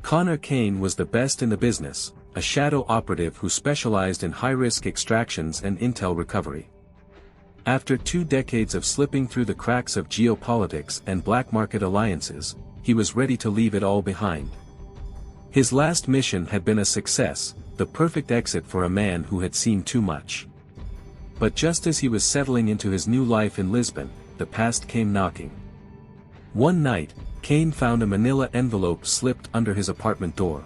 Connor Kane was the best in the business, a shadow operative who specialized in high-risk extractions and intel recovery. After 2 decades of slipping through the cracks of geopolitics and black market alliances, he was ready to leave it all behind. His last mission had been a success, the perfect exit for a man who had seen too much. But just as he was settling into his new life in Lisbon, the past came knocking. One night, Kane found a manila envelope slipped under his apartment door.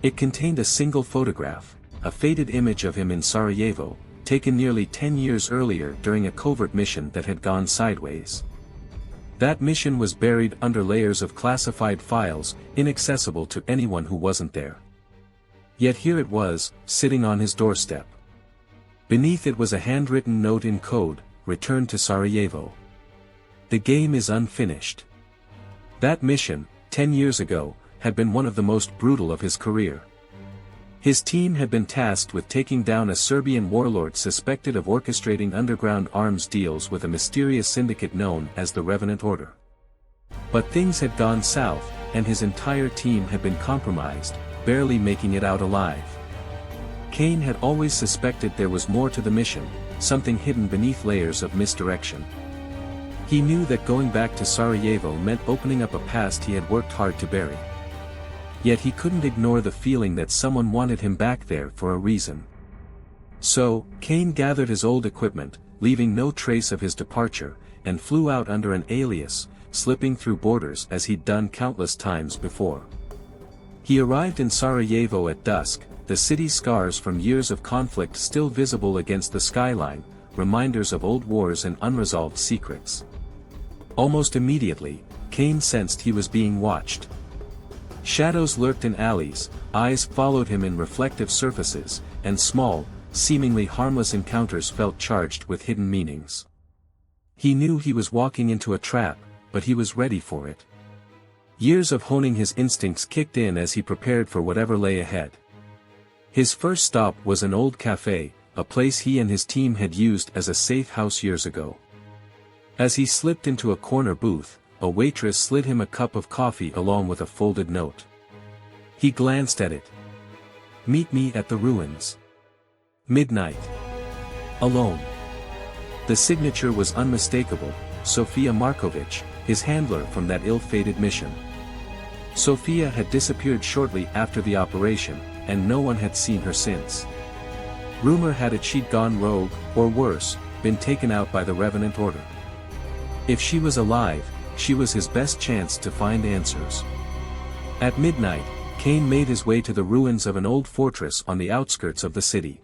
It contained a single photograph, a faded image of him in Sarajevo, taken nearly 10 years earlier during a covert mission that had gone sideways. That mission was buried under layers of classified files, inaccessible to anyone who wasn't there. Yet here it was, sitting on his doorstep. Beneath it was a handwritten note in code, "Return to Sarajevo. The game is unfinished." That mission, 10 years ago, had been one of the most brutal of his career. His team had been tasked with taking down a Serbian warlord suspected of orchestrating underground arms deals with a mysterious syndicate known as the Revenant Order. But things had gone south, and his entire team had been compromised, barely making it out alive. Kane had always suspected there was more to the mission, something hidden beneath layers of misdirection. He knew that going back to Sarajevo meant opening up a past he had worked hard to bury. Yet he couldn't ignore the feeling that someone wanted him back there for a reason. So, Kane gathered his old equipment, leaving no trace of his departure, and flew out under an alias, slipping through borders as he'd done countless times before. He arrived in Sarajevo at dusk, the city's scars from years of conflict still visible against the skyline, reminders of old wars and unresolved secrets. Almost immediately, Kane sensed he was being watched. Shadows lurked in alleys, eyes followed him in reflective surfaces, and small, seemingly harmless encounters felt charged with hidden meanings. He knew he was walking into a trap, but he was ready for it. Years of honing his instincts kicked in as he prepared for whatever lay ahead. His first stop was an old cafe, a place he and his team had used as a safe house years ago. As he slipped into a corner booth, a waitress slid him a cup of coffee along with a folded note. He glanced at it. "Meet me at the ruins. Midnight. Alone." The signature was unmistakable, Sofia Markovic, his handler from that ill-fated mission. Sofia had disappeared shortly after the operation, and no one had seen her since. Rumor had it she'd gone rogue, or worse, been taken out by the Revenant Order. If she was alive, she was his best chance to find answers. At midnight, Kane made his way to the ruins of an old fortress on the outskirts of the city.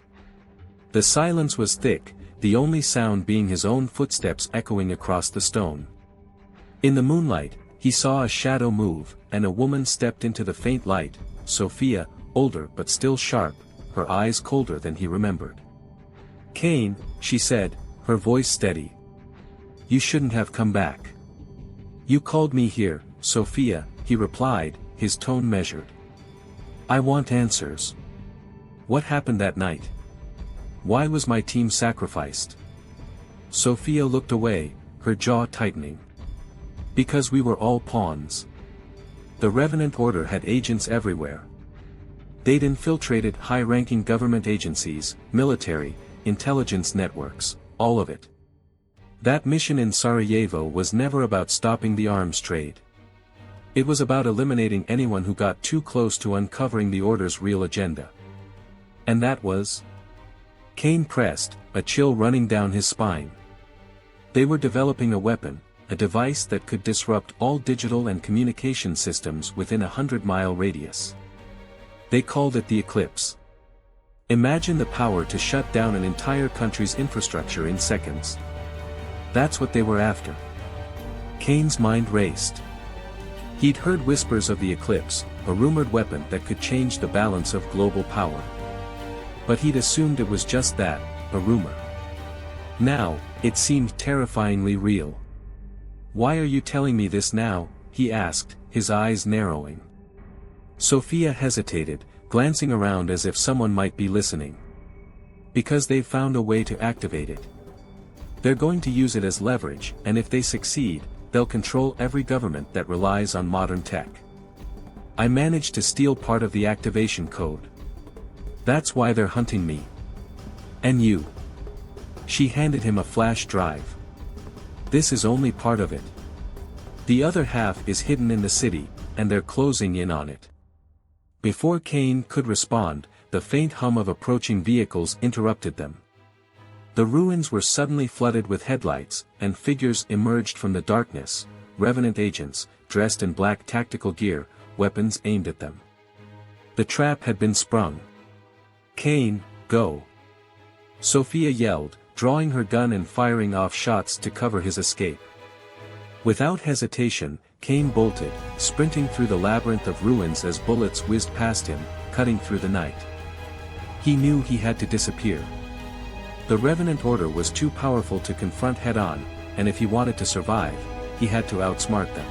The silence was thick, the only sound being his own footsteps echoing across the stone. In the moonlight, he saw a shadow move, and a woman stepped into the faint light, Sofia, older but still sharp, her eyes colder than he remembered. "Kane," she said, her voice steady. "You shouldn't have come back." "You called me here, Sofia," he replied, his tone measured. "I want answers. What happened that night? Why was my team sacrificed?" Sofia looked away, her jaw tightening. "Because we were all pawns. The Revenant Order had agents everywhere. They'd infiltrated high-ranking government agencies, military, intelligence networks, all of it. That mission in Sarajevo was never about stopping the arms trade. It was about eliminating anyone who got too close to uncovering the Order's real agenda. And that was?" Kane pressed, a chill running down his spine. "They were developing a weapon, a device that could disrupt all digital and communication systems within a 100-mile radius. They called it the Eclipse. Imagine the power to shut down an entire country's infrastructure in seconds. That's what they were after." Kane's mind raced. He'd heard whispers of the Eclipse, a rumored weapon that could change the balance of global power. But he'd assumed it was just that, a rumor. Now, it seemed terrifyingly real. "Why are you telling me this now?" he asked, his eyes narrowing. Sofia hesitated, glancing around as if someone might be listening. "Because they've found a way to activate it. They're going to use it as leverage, and if they succeed, they'll control every government that relies on modern tech. I managed to steal part of the activation code. That's why they're hunting me. And you. She handed him a flash drive. This is only part of it. The other half is hidden in the city, and they're closing in on it. Before Kane could respond, the faint hum of approaching vehicles interrupted them. The ruins were suddenly flooded with headlights, and figures emerged from the darkness, Revenant agents, dressed in black tactical gear, weapons aimed at them. The trap had been sprung. Kane, go! Sophia yelled, drawing her gun and firing off shots to cover his escape. Without hesitation, Kane bolted, sprinting through the labyrinth of ruins as bullets whizzed past him, cutting through the night. He knew he had to disappear. The Revenant Order was too powerful to confront head-on, and if he wanted to survive, he had to outsmart them.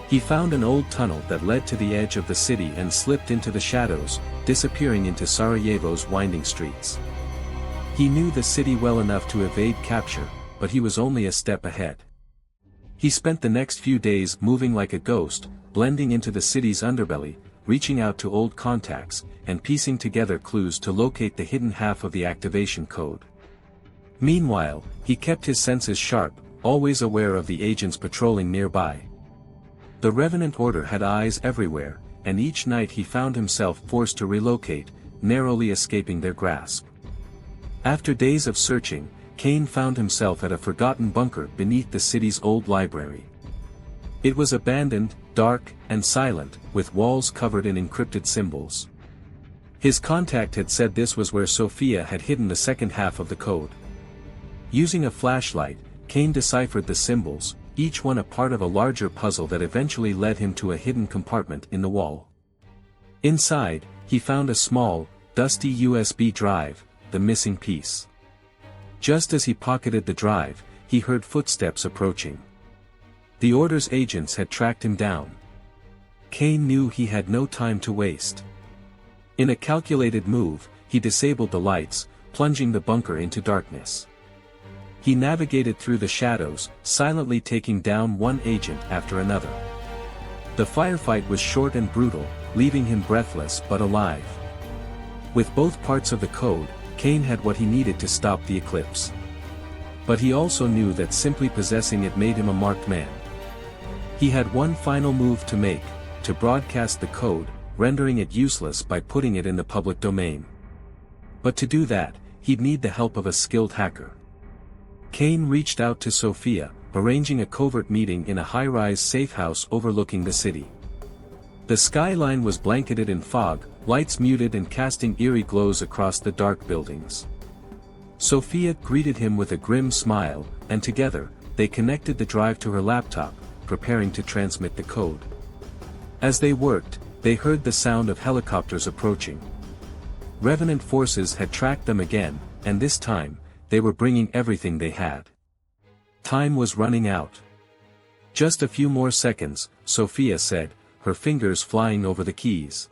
He found an old tunnel that led to the edge of the city and slipped into the shadows, disappearing into Sarajevo's winding streets. He knew the city well enough to evade capture, but he was only a step ahead. He spent the next few days moving like a ghost, blending into the city's underbelly, reaching out to old contacts, and piecing together clues to locate the hidden half of the activation code. Meanwhile, he kept his senses sharp, always aware of the agents patrolling nearby. The Revenant Order had eyes everywhere, and each night he found himself forced to relocate, narrowly escaping their grasp. After days of searching, Kane found himself at a forgotten bunker beneath the city's old library. It was abandoned, dark, and silent, with walls covered in encrypted symbols. His contact had said this was where Sophia had hidden the second half of the code. Using a flashlight, Kane deciphered the symbols, each one a part of a larger puzzle that eventually led him to a hidden compartment in the wall. Inside, he found a small, dusty USB drive, the missing piece. Just as he pocketed the drive, he heard footsteps approaching. The Order's agents had tracked him down. Kane knew he had no time to waste. In a calculated move, he disabled the lights, plunging the bunker into darkness. He navigated through the shadows, silently taking down one agent after another. The firefight was short and brutal, leaving him breathless but alive. With both parts of the code, Kane had what he needed to stop the eclipse. But he also knew that simply possessing it made him a marked man. He had one final move to make, to broadcast the code, rendering it useless by putting it in the public domain. But to do that, he'd need the help of a skilled hacker. Kane reached out to Sophia, arranging a covert meeting in a high-rise safe house overlooking the city. The skyline was blanketed in fog, lights muted and casting eerie glows across the dark buildings. Sophia greeted him with a grim smile, and together, they connected the drive to her laptop, preparing to transmit the code. As they worked, they heard the sound of helicopters approaching. Revenant forces had tracked them again, and this time, they were bringing everything they had. Time was running out. Just a few more seconds, Sophia said, her fingers flying over the keys.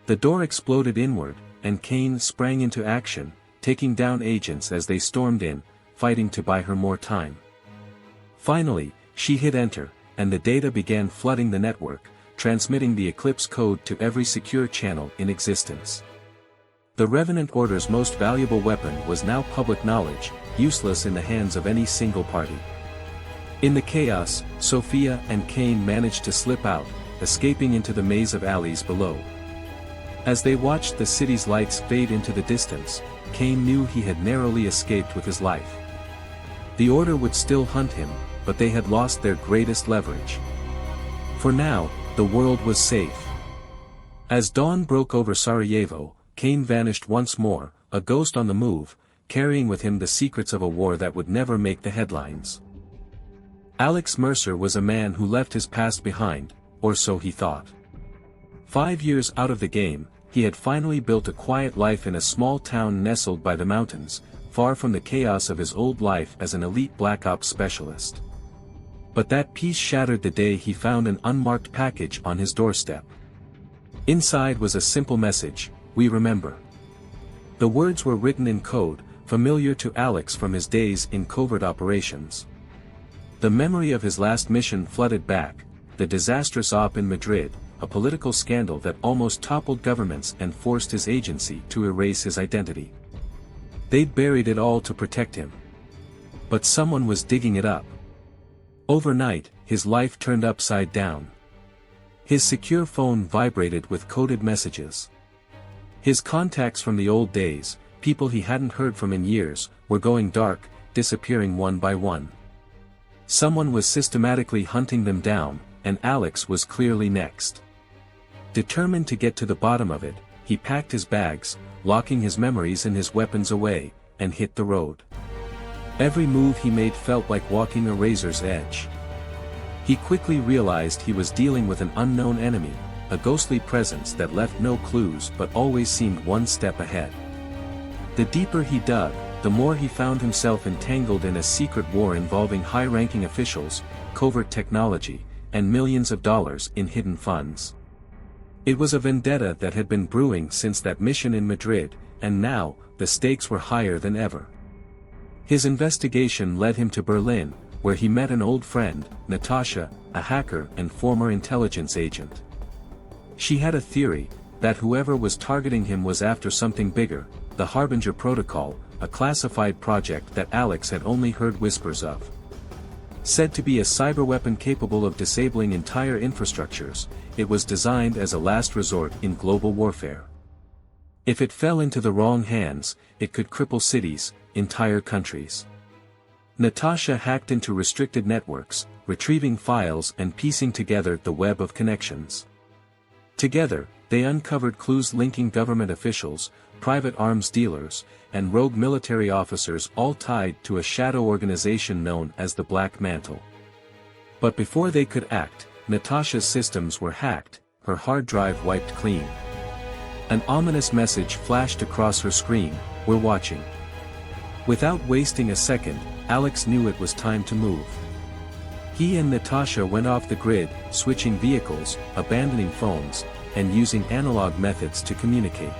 The door exploded inward, and Kane sprang into action, taking down agents as they stormed in, fighting to buy her more time. Finally, she hit enter, and the data began flooding the network, transmitting the Eclipse code to every secure channel in existence. The Revenant Order's most valuable weapon was now public knowledge, useless in the hands of any single party. In the chaos, Sophia and Kane managed to slip out, escaping into the maze of alleys below. As they watched the city's lights fade into the distance, Kane knew he had narrowly escaped with his life. The Order would still hunt him, but they had lost their greatest leverage. For now, the world was safe. As dawn broke over Sarajevo, Kane vanished once more, a ghost on the move, carrying with him the secrets of a war that would never make the headlines. Alex Mercer was a man who left his past behind, or so he thought. 5 years out of the game, he had finally built a quiet life in a small town nestled by the mountains, far from the chaos of his old life as an elite Black Ops specialist. But that peace shattered the day he found an unmarked package on his doorstep. Inside was a simple message: "We remember." The words were written in code, familiar to Alex from his days in covert operations. The memory of his last mission flooded back, the disastrous op in Madrid, a political scandal that almost toppled governments and forced his agency to erase his identity. They'd buried it all to protect him. But someone was digging it up. Overnight, his life turned upside down. His secure phone vibrated with coded messages. His contacts from the old days, people he hadn't heard from in years, were going dark, disappearing one by one. Someone was systematically hunting them down, and Alex was clearly next. Determined to get to the bottom of it, he packed his bags, locking his memories and his weapons away, and hit the road. Every move he made felt like walking a razor's edge. He quickly realized he was dealing with an unknown enemy, a ghostly presence that left no clues but always seemed one step ahead. The deeper he dug, the more he found himself entangled in a secret war involving high-ranking officials, covert technology, and millions of dollars in hidden funds. It was a vendetta that had been brewing since that mission in Madrid, and now, the stakes were higher than ever. His investigation led him to Berlin, where he met an old friend, Natasha, a hacker and former intelligence agent. She had a theory, that whoever was targeting him was after something bigger, the Harbinger Protocol, a classified project that Alex had only heard whispers of. Said to be a cyberweapon capable of disabling entire infrastructures, it was designed as a last resort in global warfare. If it fell into the wrong hands, it could cripple cities, entire countries. Natasha hacked into restricted networks, retrieving files and piecing together the web of connections. Together, they uncovered clues linking government officials, private arms dealers, and rogue military officers all tied to a shadow organization known as the Black Mantle. But before they could act, Natasha's systems were hacked, her hard drive wiped clean. An ominous message flashed across her screen, "We're watching." Without wasting a second, Alex knew it was time to move. He and Natasha went off the grid, switching vehicles, abandoning phones, and using analog methods to communicate.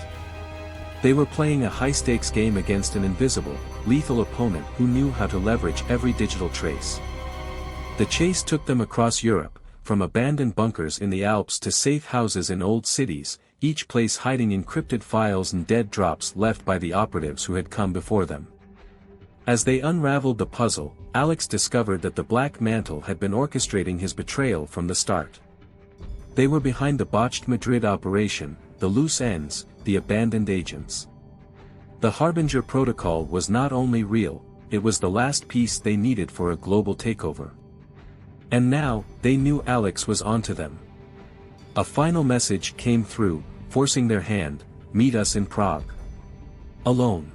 They were playing a high-stakes game against an invisible, lethal opponent who knew how to leverage every digital trace. The chase took them across Europe, from abandoned bunkers in the Alps to safe houses in old cities, each place hiding encrypted files and dead drops left by the operatives who had come before them. As they unraveled the puzzle, Alex discovered that the Black Mantle had been orchestrating his betrayal from the start. They were behind the botched Madrid operation, the loose ends, the abandoned agents. The Harbinger Protocol was not only real, it was the last piece they needed for a global takeover. And now, they knew Alex was onto them. A final message came through, forcing their hand, "Meet us in Prague." Alone.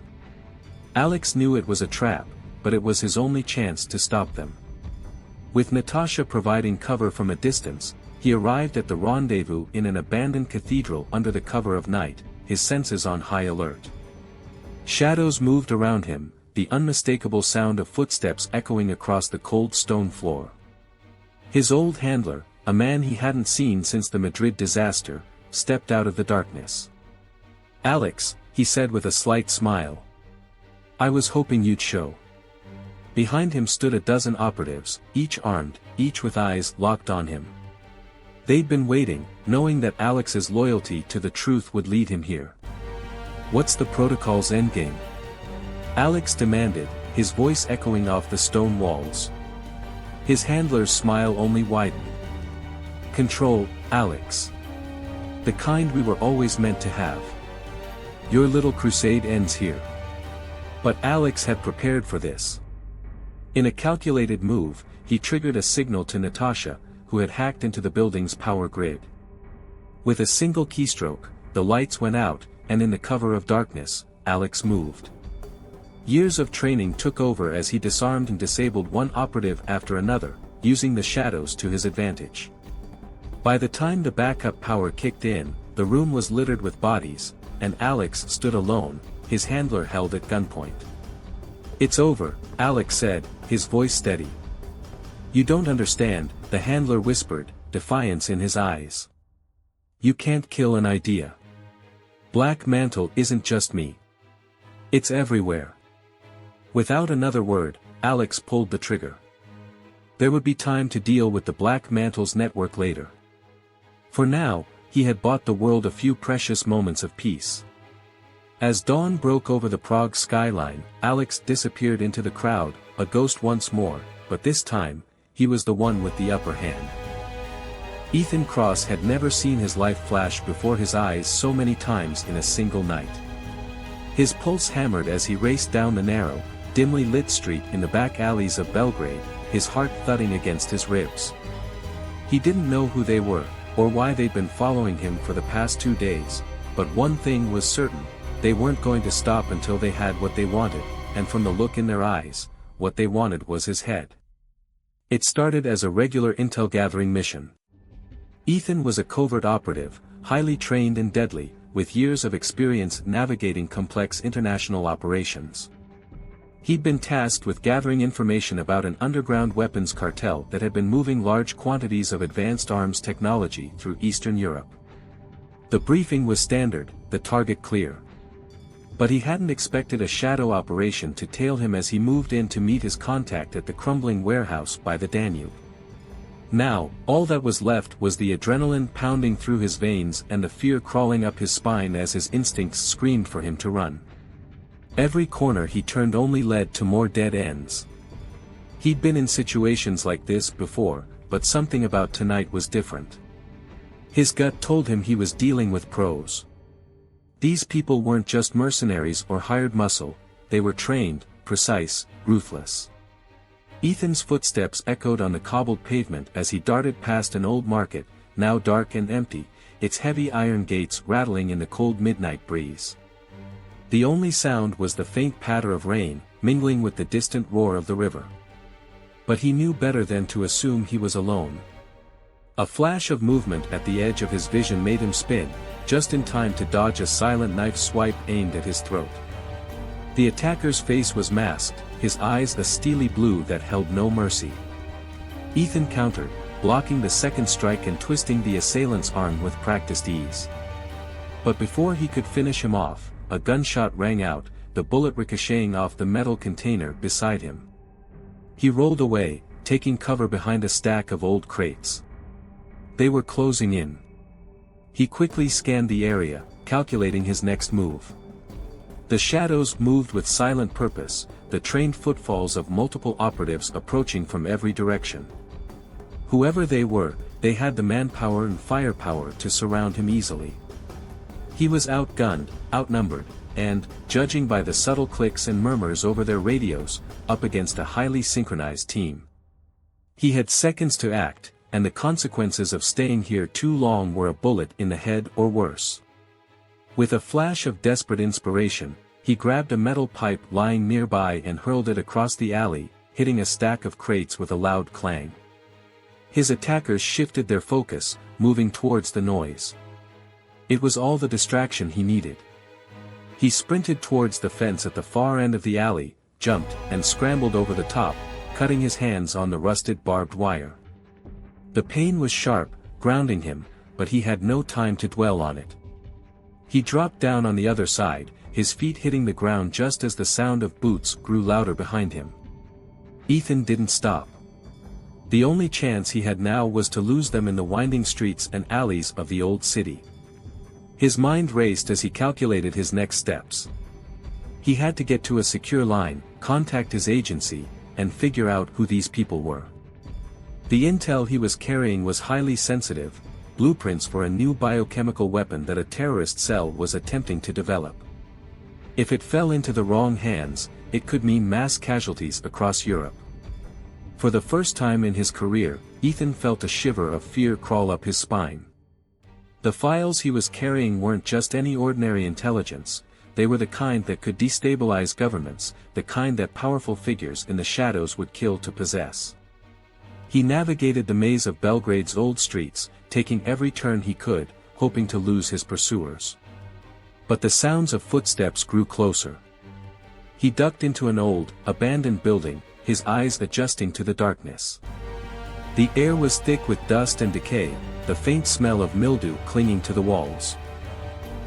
Alex knew it was a trap, but it was his only chance to stop them. With Natasha providing cover from a distance, he arrived at the rendezvous in an abandoned cathedral under the cover of night, his senses on high alert. Shadows moved around him, the unmistakable sound of footsteps echoing across the cold stone floor. His old handler, a man he hadn't seen since the Madrid disaster, stepped out of the darkness. "Alex," he said with a slight smile. "I was hoping you'd show." Behind him stood a dozen operatives, each armed, each with eyes locked on him. They'd been waiting, knowing that Alex's loyalty to the truth would lead him here. "What's the protocol's endgame?" Alex demanded, his voice echoing off the stone walls. His handler's smile only widened. "Control, Alex. The kind we were always meant to have. Your little crusade ends here." But Alex had prepared for this. In a calculated move, he triggered a signal to Natasha, who had hacked into the building's power grid. With a single keystroke, the lights went out, and in the cover of darkness, Alex moved. Years of training took over as he disarmed and disabled one operative after another, using the shadows to his advantage. By the time the backup power kicked in, the room was littered with bodies, and Alex stood alone, his handler held at gunpoint. "It's over," Alex said, his voice steady. "You don't understand," the handler whispered, defiance in his eyes. "You can't kill an idea. Black Mantle isn't just me. It's everywhere." Without another word, Alex pulled the trigger. There would be time to deal with the Black Mantle's network later. For now, he had bought the world a few precious moments of peace. As dawn broke over the Prague skyline, Alex disappeared into the crowd, a ghost once more, but this time, he was the one with the upper hand. Ethan Cross had never seen his life flash before his eyes so many times in a single night. His pulse hammered as he raced down the narrow, dimly lit street in the back alleys of Belgrade, his heart thudding against his ribs. He didn't know who they were, or why they'd been following him for the past 2 days, but one thing was certain, they weren't going to stop until they had what they wanted, and from the look in their eyes, what they wanted was his head. It started as a regular intel-gathering mission. Ethan was a covert operative, highly trained and deadly, with years of experience navigating complex international operations. He'd been tasked with gathering information about an underground weapons cartel that had been moving large quantities of advanced arms technology through Eastern Europe. The briefing was standard, the target clear. But he hadn't expected a shadow operation to tail him as he moved in to meet his contact at the crumbling warehouse by the Danube. Now, all that was left was the adrenaline pounding through his veins and the fear crawling up his spine as his instincts screamed for him to run. Every corner he turned only led to more dead ends. He'd been in situations like this before, but something about tonight was different. His gut told him he was dealing with pros. These people weren't just mercenaries or hired muscle, they were trained, precise, ruthless. Ethan's footsteps echoed on the cobbled pavement as he darted past an old market, now dark and empty, its heavy iron gates rattling in the cold midnight breeze. The only sound was the faint patter of rain, mingling with the distant roar of the river. But he knew better than to assume he was alone. A flash of movement at the edge of his vision made him spin, just in time to dodge a silent knife swipe aimed at his throat. The attacker's face was masked, his eyes a steely blue that held no mercy. Ethan countered, blocking the second strike and twisting the assailant's arm with practiced ease. But before he could finish him off, a gunshot rang out, the bullet ricocheting off the metal container beside him. He rolled away, taking cover behind a stack of old crates. They were closing in. He quickly scanned the area, calculating his next move. The shadows moved with silent purpose, the trained footfalls of multiple operatives approaching from every direction. Whoever they were, they had the manpower and firepower to surround him easily. He was outgunned, outnumbered, and, judging by the subtle clicks and murmurs over their radios, up against a highly synchronized team. He had seconds to act, and the consequences of staying here too long were a bullet in the head or worse. With a flash of desperate inspiration, he grabbed a metal pipe lying nearby and hurled it across the alley, hitting a stack of crates with a loud clang. His attackers shifted their focus, moving towards the noise. It was all the distraction he needed. He sprinted towards the fence at the far end of the alley, jumped, and scrambled over the top, cutting his hands on the rusted barbed wire. The pain was sharp, grounding him, but he had no time to dwell on it. He dropped down on the other side, his feet hitting the ground just as the sound of boots grew louder behind him. Ethan didn't stop. The only chance he had now was to lose them in the winding streets and alleys of the old city. His mind raced as he calculated his next steps. He had to get to a secure line, contact his agency, and figure out who these people were. The intel he was carrying was highly sensitive, blueprints for a new biochemical weapon that a terrorist cell was attempting to develop. If it fell into the wrong hands, it could mean mass casualties across Europe. For the first time in his career, Ethan felt a shiver of fear crawl up his spine. The files he was carrying weren't just any ordinary intelligence, they were the kind that could destabilize governments, the kind that powerful figures in the shadows would kill to possess. He navigated the maze of Belgrade's old streets, taking every turn he could, hoping to lose his pursuers. But the sounds of footsteps grew closer. He ducked into an old, abandoned building, his eyes adjusting to the darkness. The air was thick with dust and decay, the faint smell of mildew clinging to the walls.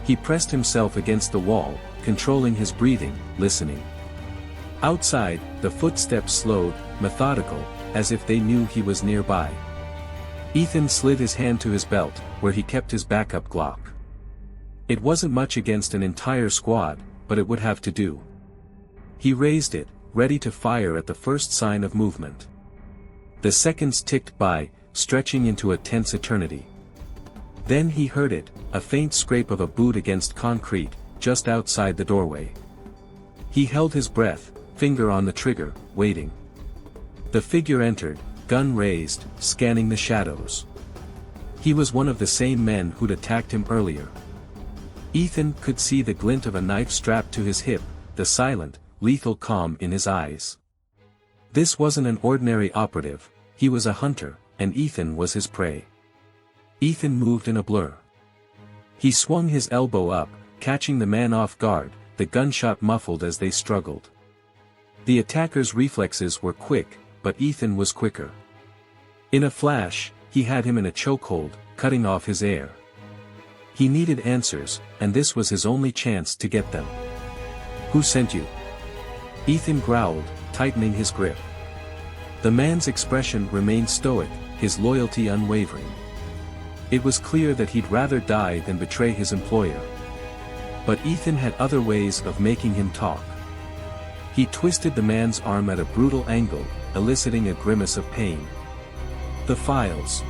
He pressed himself against the wall, controlling his breathing, listening. Outside, the footsteps slowed, methodical, as if they knew he was nearby. Ethan slid his hand to his belt, where he kept his backup Glock. It wasn't much against an entire squad, but it would have to do. He raised it, ready to fire at the first sign of movement. The seconds ticked by, stretching into a tense eternity. Then he heard it, a faint scrape of a boot against concrete, just outside the doorway. He held his breath, finger on the trigger, waiting. The figure entered, gun raised, scanning the shadows. He was one of the same men who'd attacked him earlier. Ethan could see the glint of a knife strapped to his hip, the silent, lethal calm in his eyes. This wasn't an ordinary operative, he was a hunter, and Ethan was his prey. Ethan moved in a blur. He swung his elbow up, catching the man off guard, the gunshot muffled as they struggled. The attacker's reflexes were quick, but Ethan was quicker. In a flash, he had him in a chokehold, cutting off his air. He needed answers, and this was his only chance to get them. "Who sent you?" Ethan growled, tightening his grip. The man's expression remained stoic, his loyalty unwavering. It was clear that he'd rather die than betray his employer. But Ethan had other ways of making him talk. He twisted the man's arm at a brutal angle, eliciting a grimace of pain. "The files.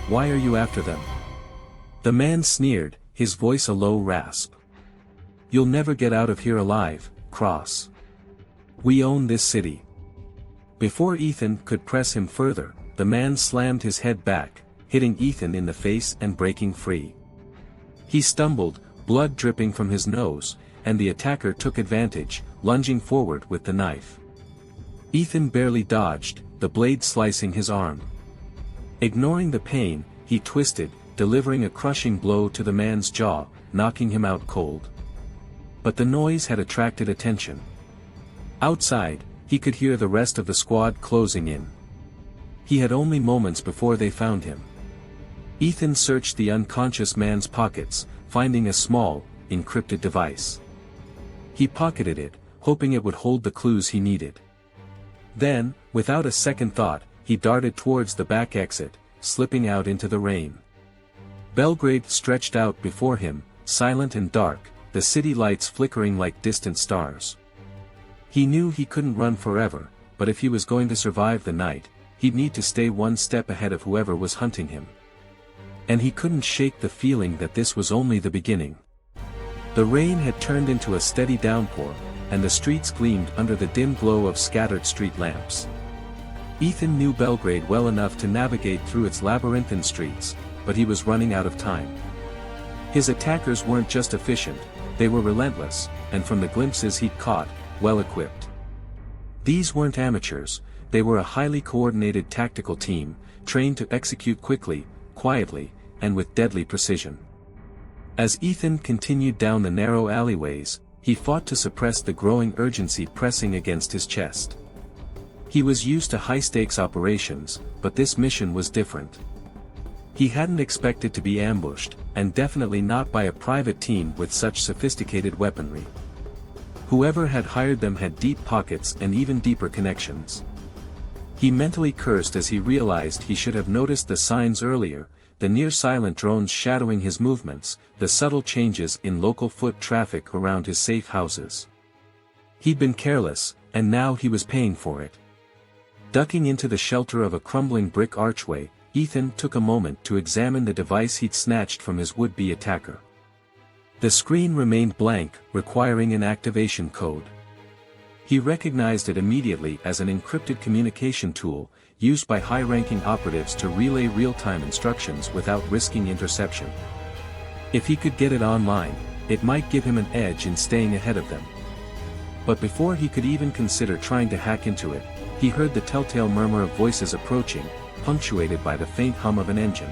Why are you after them?" The man sneered, his voice a low rasp. "You'll never get out of here alive, Cross. We own this city." Before Ethan could press him further, the man slammed his head back, hitting Ethan in the face and breaking free. He stumbled, blood dripping from his nose, and the attacker took advantage, lunging forward with the knife. Ethan barely dodged, the blade slicing his arm. Ignoring the pain, he twisted, delivering a crushing blow to the man's jaw, knocking him out cold. But the noise had attracted attention. Outside, he could hear the rest of the squad closing in. He had only moments before they found him. Ethan searched the unconscious man's pockets, finding a small, encrypted device. He pocketed it, hoping it would hold the clues he needed. Then, without a second thought, he darted towards the back exit, slipping out into the rain. Belgrade stretched out before him, silent and dark, the city lights flickering like distant stars. He knew he couldn't run forever, but if he was going to survive the night, he'd need to stay one step ahead of whoever was hunting him. And he couldn't shake the feeling that this was only the beginning. The rain had turned into a steady downpour, and the streets gleamed under the dim glow of scattered street lamps. Ethan knew Belgrade well enough to navigate through its labyrinthine streets, but he was running out of time. His attackers weren't just efficient, they were relentless, and from the glimpses he'd caught, well-equipped. These weren't amateurs, they were a highly coordinated tactical team, trained to execute quickly, quietly, and with deadly precision. As Ethan continued down the narrow alleyways, he fought to suppress the growing urgency pressing against his chest. He was used to high-stakes operations, but this mission was different. He hadn't expected to be ambushed, and definitely not by a private team with such sophisticated weaponry. Whoever had hired them had deep pockets and even deeper connections. He mentally cursed as he realized he should have noticed the signs earlier, the near-silent drones shadowing his movements, the subtle changes in local foot traffic around his safe houses. He'd been careless, and now he was paying for it. Ducking into the shelter of a crumbling brick archway, Ethan took a moment to examine the device he'd snatched from his would-be attacker. The screen remained blank, requiring an activation code. He recognized it immediately as an encrypted communication tool, used by high-ranking operatives to relay real-time instructions without risking interception. If he could get it online, it might give him an edge in staying ahead of them. But before he could even consider trying to hack into it, he heard the telltale murmur of voices approaching, punctuated by the faint hum of an engine.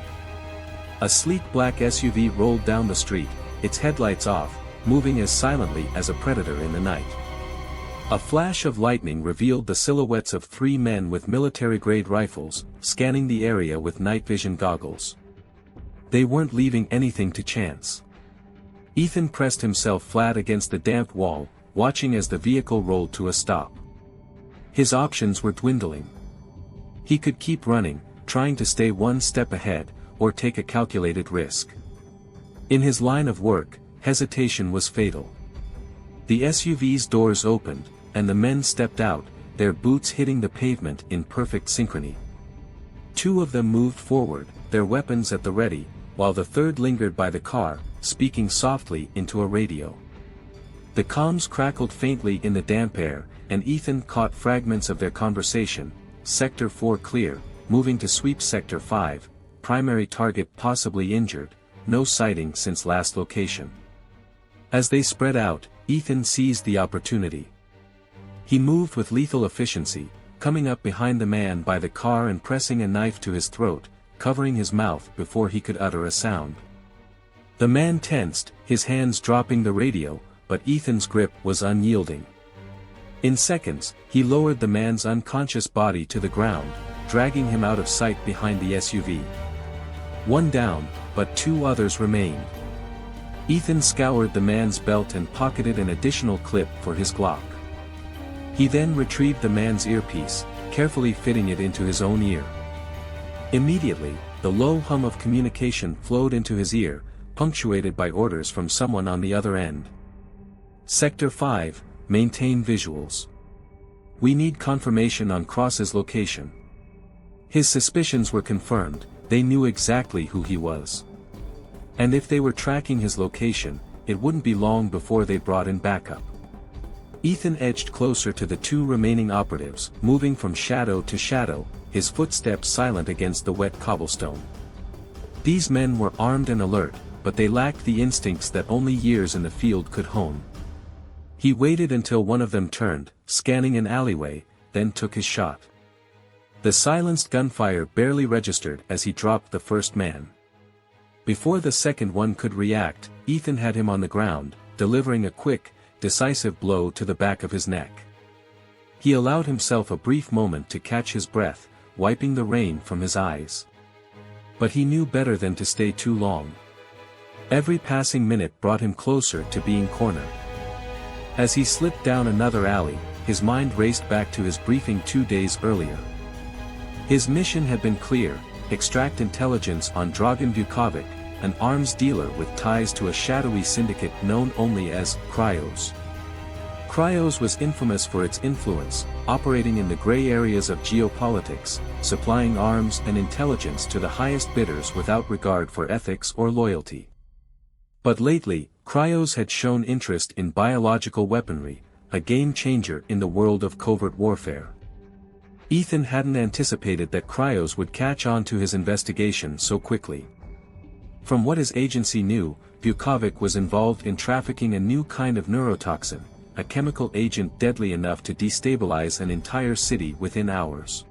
A sleek black SUV rolled down the street, its headlights off, moving as silently as a predator in the night. A flash of lightning revealed the silhouettes of three men with military-grade rifles, scanning the area with night vision goggles. They weren't leaving anything to chance. Ethan pressed himself flat against the damp wall, watching as the vehicle rolled to a stop. His options were dwindling. He could keep running, trying to stay one step ahead, or take a calculated risk. In his line of work, hesitation was fatal. The SUV's doors opened, and the men stepped out, their boots hitting the pavement in perfect synchrony. Two of them moved forward, their weapons at the ready, while the third lingered by the car, speaking softly into a radio. The comms crackled faintly in the damp air, and Ethan caught fragments of their conversation. Sector 4 clear, moving to sweep Sector 5, primary target possibly injured, no sighting since last location. As they spread out, Ethan seized the opportunity. He moved with lethal efficiency, coming up behind the man by the car and pressing a knife to his throat, covering his mouth before he could utter a sound. The man tensed, his hands dropping the radio, but Ethan's grip was unyielding. In seconds, he lowered the man's unconscious body to the ground, dragging him out of sight behind the SUV. One down, but two others remained. Ethan scoured the man's belt and pocketed an additional clip for his Glock. He then retrieved the man's earpiece, carefully fitting it into his own ear. Immediately, the low hum of communication flowed into his ear, punctuated by orders from someone on the other end. Sector 5, maintain visuals. We need confirmation on Cross's location. His suspicions were confirmed, they knew exactly who he was. And if they were tracking his location, it wouldn't be long before they brought in backup. Ethan edged closer to the two remaining operatives, moving from shadow to shadow, his footsteps silent against the wet cobblestone. These men were armed and alert, but they lacked the instincts that only years in the field could hone. He waited until one of them turned, scanning an alleyway, then took his shot. The silenced gunfire barely registered as he dropped the first man. Before the second one could react, Ethan had him on the ground, delivering a quick, decisive blow to the back of his neck. He allowed himself a brief moment to catch his breath, wiping the rain from his eyes. But he knew better than to stay too long. Every passing minute brought him closer to being cornered. As he slipped down another alley, his mind raced back to his briefing 2 days earlier. His mission had been clear: extract intelligence on Dragan Vukovic, an arms dealer with ties to a shadowy syndicate known only as Cryos. Cryos was infamous for its influence, operating in the gray areas of geopolitics, supplying arms and intelligence to the highest bidders without regard for ethics or loyalty. But lately, Cryos had shown interest in biological weaponry, a game-changer in the world of covert warfare. Ethan hadn't anticipated that Cryos would catch on to his investigation so quickly. From what his agency knew, Vukovic was involved in trafficking a new kind of neurotoxin, a chemical agent deadly enough to destabilize an entire city within hours.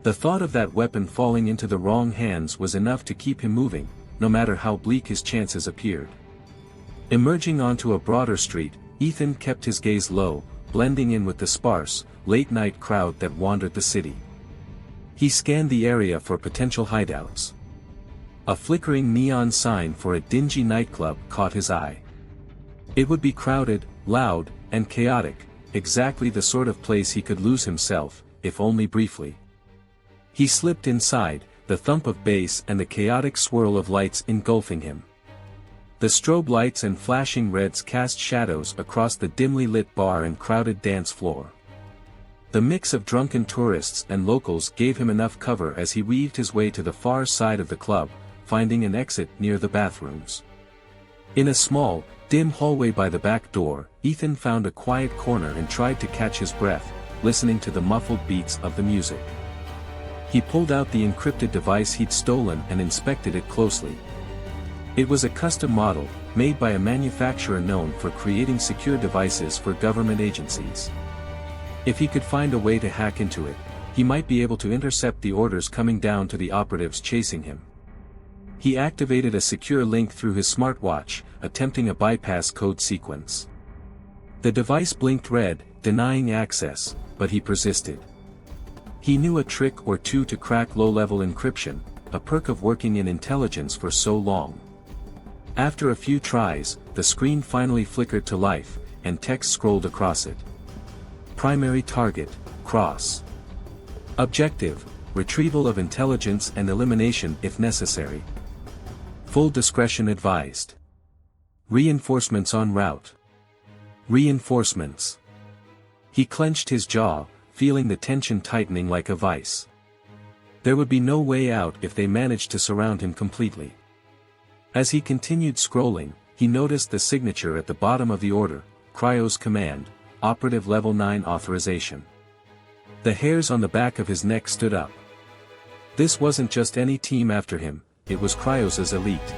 The thought of that weapon falling into the wrong hands was enough to keep him moving, no matter how bleak his chances appeared. Emerging onto a broader street, Ethan kept his gaze low, blending in with the sparse, late-night crowd that wandered the city. He scanned the area for potential hideouts. A flickering neon sign for a dingy nightclub caught his eye. It would be crowded, loud, and chaotic, exactly the sort of place he could lose himself, if only briefly. He slipped inside, the thump of bass and the chaotic swirl of lights engulfing him. The strobe lights and flashing reds cast shadows across the dimly lit bar and crowded dance floor. The mix of drunken tourists and locals gave him enough cover as he weaved his way to the far side of the club, finding an exit near the bathrooms. In a small, dim hallway by the back door, Ethan found a quiet corner and tried to catch his breath, listening to the muffled beats of the music. He pulled out the encrypted device he'd stolen and inspected it closely. It was a custom model, made by a manufacturer known for creating secure devices for government agencies. If he could find a way to hack into it, he might be able to intercept the orders coming down to the operatives chasing him. He activated a secure link through his smartwatch, attempting a bypass code sequence. The device blinked red, denying access, but he persisted. He knew a trick or two to crack low-level encryption, a perk of working in intelligence for so long. After a few tries, the screen finally flickered to life, and text scrolled across it. Primary target, Cross. Objective, retrieval of intelligence and elimination if necessary. Full discretion advised. Reinforcements en route. Reinforcements. He clenched his jaw, feeling the tension tightening like a vice. There would be no way out if they managed to surround him completely. As he continued scrolling, he noticed the signature at the bottom of the order, Cryo's command, Operative Level 9 authorization. The hairs on the back of his neck stood up. This wasn't just any team after him, it was Cryos' elite.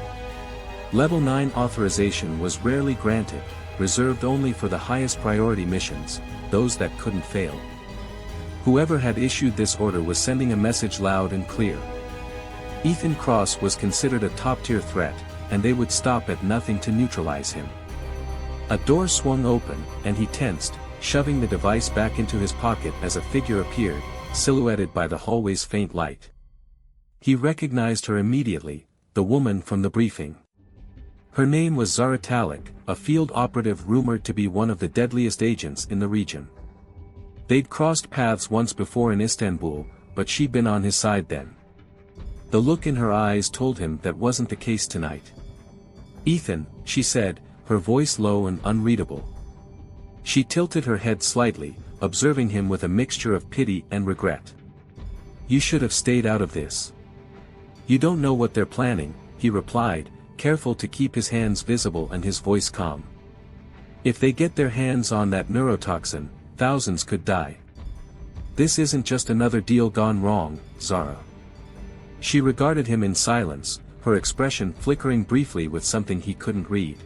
Level 9 authorization was rarely granted, reserved only for the highest priority missions, those that couldn't fail. Whoever had issued this order was sending a message loud and clear. Ethan Cross was considered a top-tier threat, and they would stop at nothing to neutralize him. A door swung open, and he tensed, shoving the device back into his pocket as a figure appeared, silhouetted by the hallway's faint light. He recognized her immediately, the woman from the briefing. Her name was Zara Talik, a field operative rumored to be one of the deadliest agents in the region. They'd crossed paths once before in Istanbul, but she'd been on his side then. The look in her eyes told him that wasn't the case tonight. "Ethan," she said, her voice low and unreadable. She tilted her head slightly, observing him with a mixture of pity and regret. "You should have stayed out of this." "You don't know what they're planning," he replied, careful to keep his hands visible and his voice calm. "If they get their hands on that neurotoxin, thousands could die. This isn't just another deal gone wrong, Zara." She regarded him in silence, her expression flickering briefly with something he couldn't read.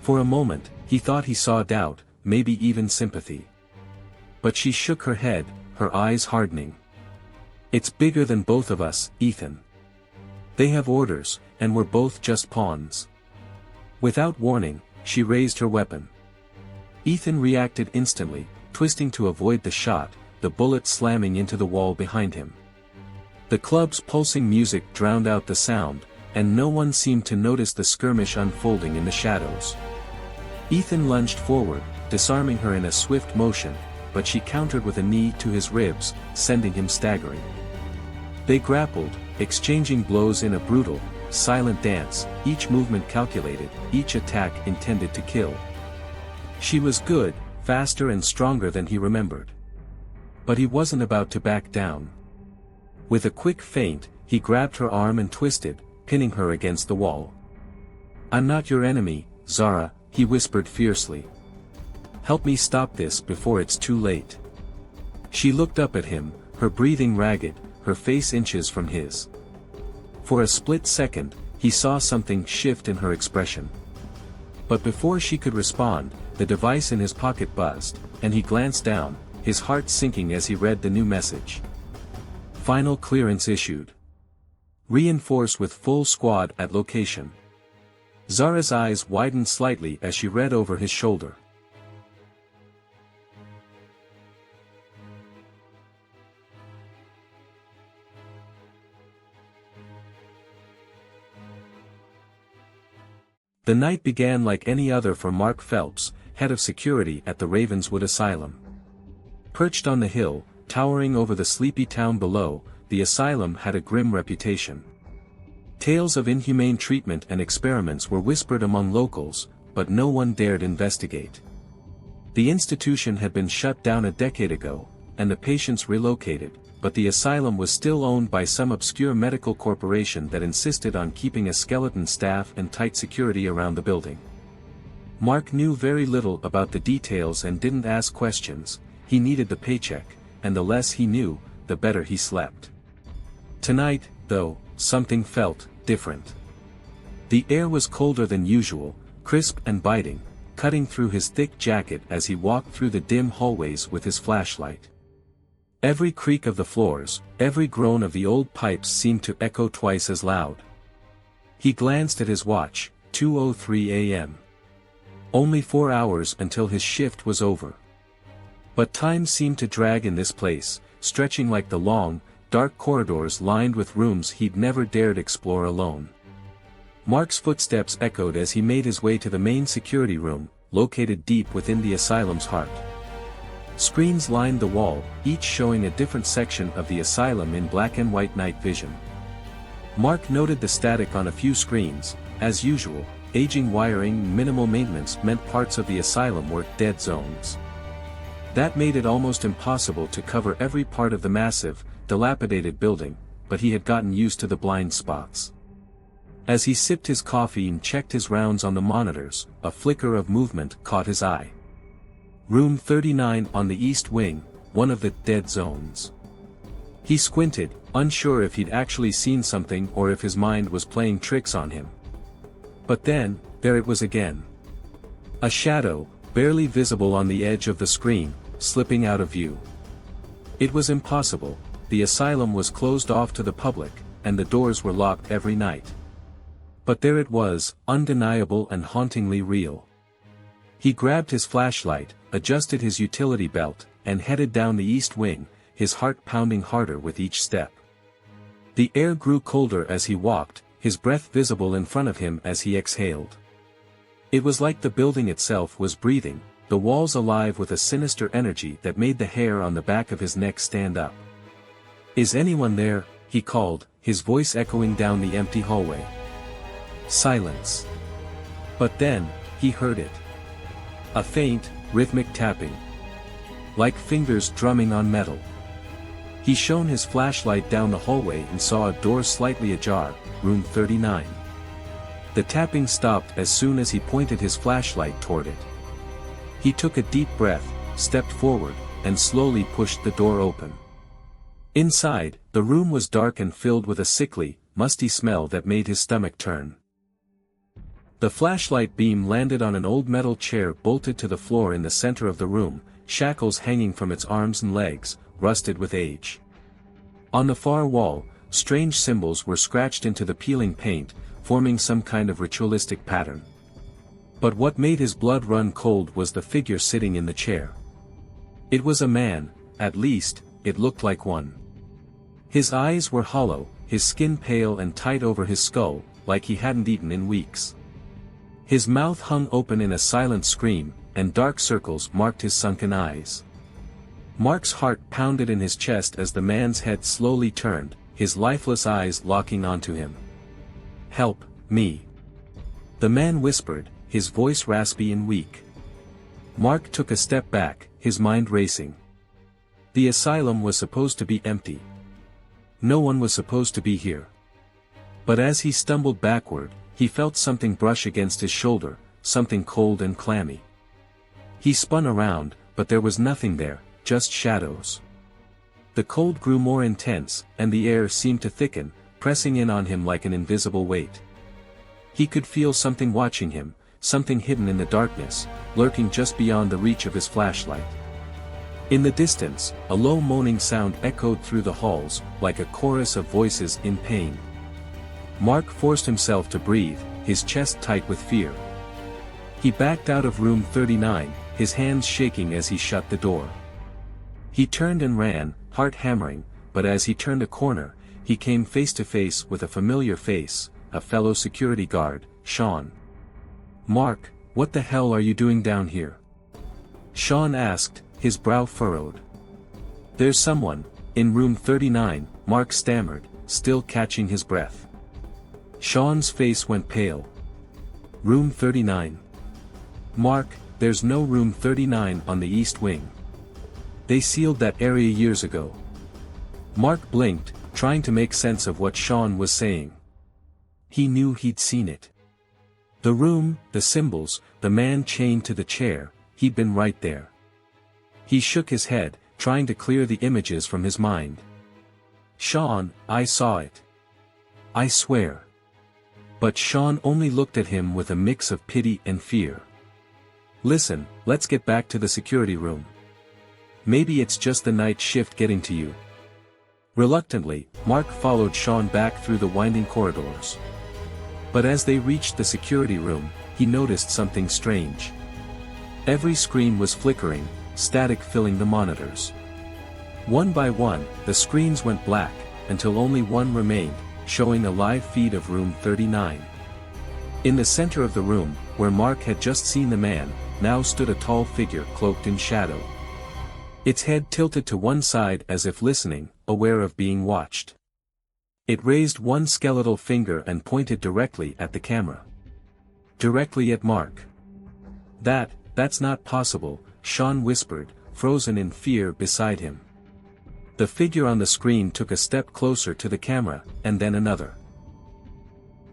For a moment, he thought he saw doubt, maybe even sympathy. But she shook her head, her eyes hardening. "It's bigger than both of us, Ethan. They have orders, and we're both just pawns." Without warning, she raised her weapon. Ethan reacted instantly, twisting to avoid the shot, the bullet slamming into the wall behind him. The club's pulsing music drowned out the sound, and no one seemed to notice the skirmish unfolding in the shadows. Ethan lunged forward, disarming her in a swift motion, but she countered with a knee to his ribs, sending him staggering. They grappled, exchanging blows in a brutal, silent dance, each movement calculated, each attack intended to kill. She was good, faster and stronger than he remembered. But he wasn't about to back down. With a quick feint, he grabbed her arm and twisted, pinning her against the wall. "I'm not your enemy, Zara," he whispered fiercely. "Help me stop this before it's too late." She looked up at him, her breathing ragged, her face inches from his. For a split second, he saw something shift in her expression. But before she could respond, the device in his pocket buzzed, and he glanced down, his heart sinking as he read the new message. Final clearance issued. Reinforce with full squad at location. Zara's eyes widened slightly as she read over his shoulder. The night began like any other for Mark Phelps, head of security at the Ravenswood Asylum. Perched on the hill, towering over the sleepy town below, the asylum had a grim reputation. Tales of inhumane treatment and experiments were whispered among locals, but no one dared investigate. The institution had been shut down a decade ago, and the patients relocated, but the asylum was still owned by some obscure medical corporation that insisted on keeping a skeleton staff and tight security around the building. Mark knew very little about the details and didn't ask questions. He needed the paycheck, and the less he knew, the better he slept. Tonight, though, something felt different. The air was colder than usual, crisp and biting, cutting through his thick jacket as he walked through the dim hallways with his flashlight. Every creak of the floors, every groan of the old pipes seemed to echo twice as loud. He glanced at his watch, 2:03 a.m. Only 4 hours until his shift was over. But time seemed to drag in this place, stretching like the long, dark corridors lined with rooms he'd never dared explore alone. Mark's footsteps echoed as he made his way to the main security room, located deep within the asylum's heart. Screens lined the wall, each showing a different section of the asylum in black and white night vision. Mark noted the static on a few screens. As usual, aging wiring and minimal maintenance meant parts of the asylum were dead zones. That made it almost impossible to cover every part of the massive, dilapidated building, but he had gotten used to the blind spots. As he sipped his coffee and checked his rounds on the monitors, a flicker of movement caught his eye. Room 39 on the east wing, one of the dead zones. He squinted, unsure if he'd actually seen something or if his mind was playing tricks on him. But then, there it was again. A shadow, barely visible on the edge of the screen, slipping out of view. It was impossible. The asylum was closed off to the public, and the doors were locked every night. But there it was, undeniable and hauntingly real. He grabbed his flashlight, adjusted his utility belt, and headed down the east wing, his heart pounding harder with each step. The air grew colder as he walked, his breath visible in front of him as he exhaled. It was like the building itself was breathing, the walls alive with a sinister energy that made the hair on the back of his neck stand up. "Is anyone there?" he called, his voice echoing down the empty hallway. Silence. But then, he heard it. A faint, rhythmic tapping. Like fingers drumming on metal. He shone his flashlight down the hallway and saw a door slightly ajar, room 39. The tapping stopped as soon as he pointed his flashlight toward it. He took a deep breath, stepped forward, and slowly pushed the door open. Inside, the room was dark and filled with a sickly, musty smell that made his stomach turn. The flashlight beam landed on an old metal chair bolted to the floor in the center of the room, shackles hanging from its arms and legs, rusted with age. On the far wall, strange symbols were scratched into the peeling paint, forming some kind of ritualistic pattern. But what made his blood run cold was the figure sitting in the chair. It was a man, at least, it looked like one. His eyes were hollow, his skin pale and tight over his skull, like he hadn't eaten in weeks. His mouth hung open in a silent scream, and dark circles marked his sunken eyes. Mark's heart pounded in his chest as the man's head slowly turned, his lifeless eyes locking onto him. "Help, me." The man whispered, his voice raspy and weak. Mark took a step back, his mind racing. The asylum was supposed to be empty. No one was supposed to be here. But as he stumbled backward, he felt something brush against his shoulder, something cold and clammy. He spun around, but there was nothing there, just shadows. The cold grew more intense, and the air seemed to thicken, pressing in on him like an invisible weight. He could feel something watching him, something hidden in the darkness, lurking just beyond the reach of his flashlight. In the distance, a low moaning sound echoed through the halls, like a chorus of voices in pain. Mark forced himself to breathe, his chest tight with fear. He backed out of room 39, his hands shaking as he shut the door. He turned and ran, heart hammering, but as he turned a corner, he came face to face with a familiar face, a fellow security guard, Sean. "Mark, what the hell are you doing down here?" Sean asked, his brow furrowed. "There's someone, in room 39, Mark stammered, still catching his breath. Sean's face went pale. "Room 39. Mark, there's no room 39 on the east wing. They sealed that area years ago." Mark blinked, trying to make sense of what Sean was saying. He knew he'd seen it. The room, the symbols, the man chained to the chair, he'd been right there. He shook his head, trying to clear the images from his mind. "Sean, I saw it. I swear." But Sean only looked at him with a mix of pity and fear. "Listen, let's get back to the security room. Maybe it's just the night shift getting to you." Reluctantly, Mark followed Sean back through the winding corridors. But as they reached the security room, he noticed something strange. Every screen was flickering, static filling the monitors. One by one, the screens went black, until only one remained, showing a live feed of room 39. In the center of the room, where Mark had just seen the man, now stood a tall figure cloaked in shadow. its head tilted to one side as if listening, aware of being watched. It raised one skeletal finger and pointed directly at the camera. Directly at Mark. That's not possible, Sean whispered, frozen in fear beside him. The figure on the screen took a step closer to the camera, and then another.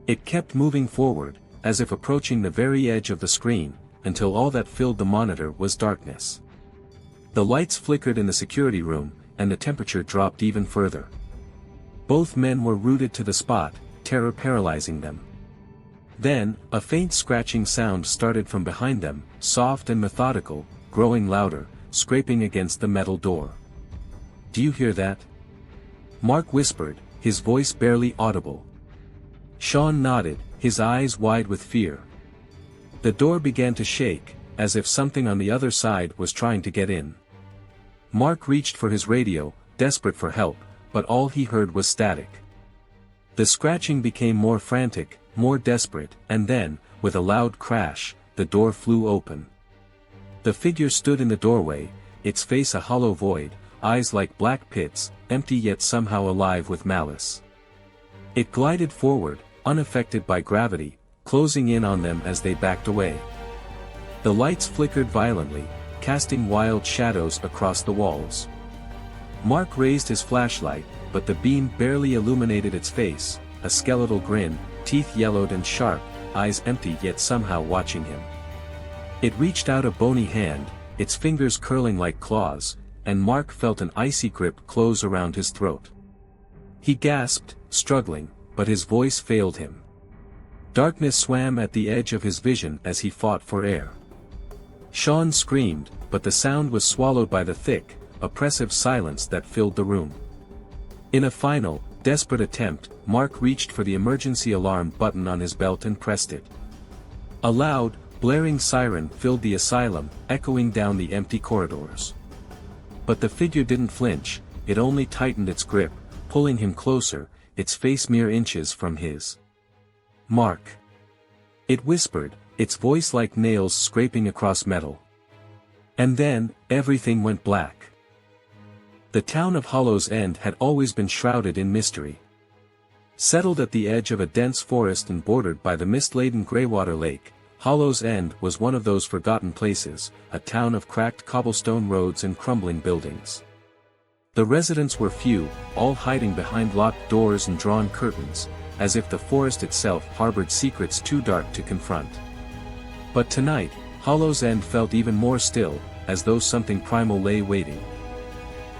It kept moving forward, as if approaching the very edge of the screen, until all that filled the monitor was darkness. The lights flickered in the security room, and the temperature dropped even further. Both men were rooted to the spot, terror paralyzing them. Then, a faint scratching sound started from behind them, soft and methodical, growing louder, scraping against the metal door. "Do you hear that?" Mark whispered, his voice barely audible. Sean nodded, his eyes wide with fear. The door began to shake, as if something on the other side was trying to get in. Mark reached for his radio, desperate for help, but all he heard was static. The scratching became more frantic, more desperate, and then, with a loud crash, the door flew open. The figure stood in the doorway, its face a hollow void, eyes like black pits, empty yet somehow alive with malice. It glided forward, unaffected by gravity, closing in on them as they backed away. The lights flickered violently, casting wild shadows across the walls. Mark raised his flashlight, but the beam barely illuminated its face, a skeletal grin, teeth yellowed and sharp, eyes empty yet somehow watching him. It reached out a bony hand, its fingers curling like claws, and Mark felt an icy grip close around his throat. He gasped, struggling, but his voice failed him. Darkness swam at the edge of his vision as he fought for air. Sean screamed, but the sound was swallowed by the thick, oppressive silence that filled the room. In a final, desperate attempt, Mark reached for the emergency alarm button on his belt and pressed it. A loud, blaring siren filled the asylum, echoing down the empty corridors. But the figure didn't flinch, it only tightened its grip, pulling him closer, its face mere inches from his. "Mark." It whispered, its voice like nails scraping across metal. And then, everything went black. The town of Hollow's End had always been shrouded in mystery. Settled at the edge of a dense forest and bordered by the mist-laden Greywater Lake, Hollow's End was one of those forgotten places, a town of cracked cobblestone roads and crumbling buildings. The residents were few, all hiding behind locked doors and drawn curtains, as if the forest itself harbored secrets too dark to confront. But tonight, Hollow's End felt even more still, as though something primal lay waiting.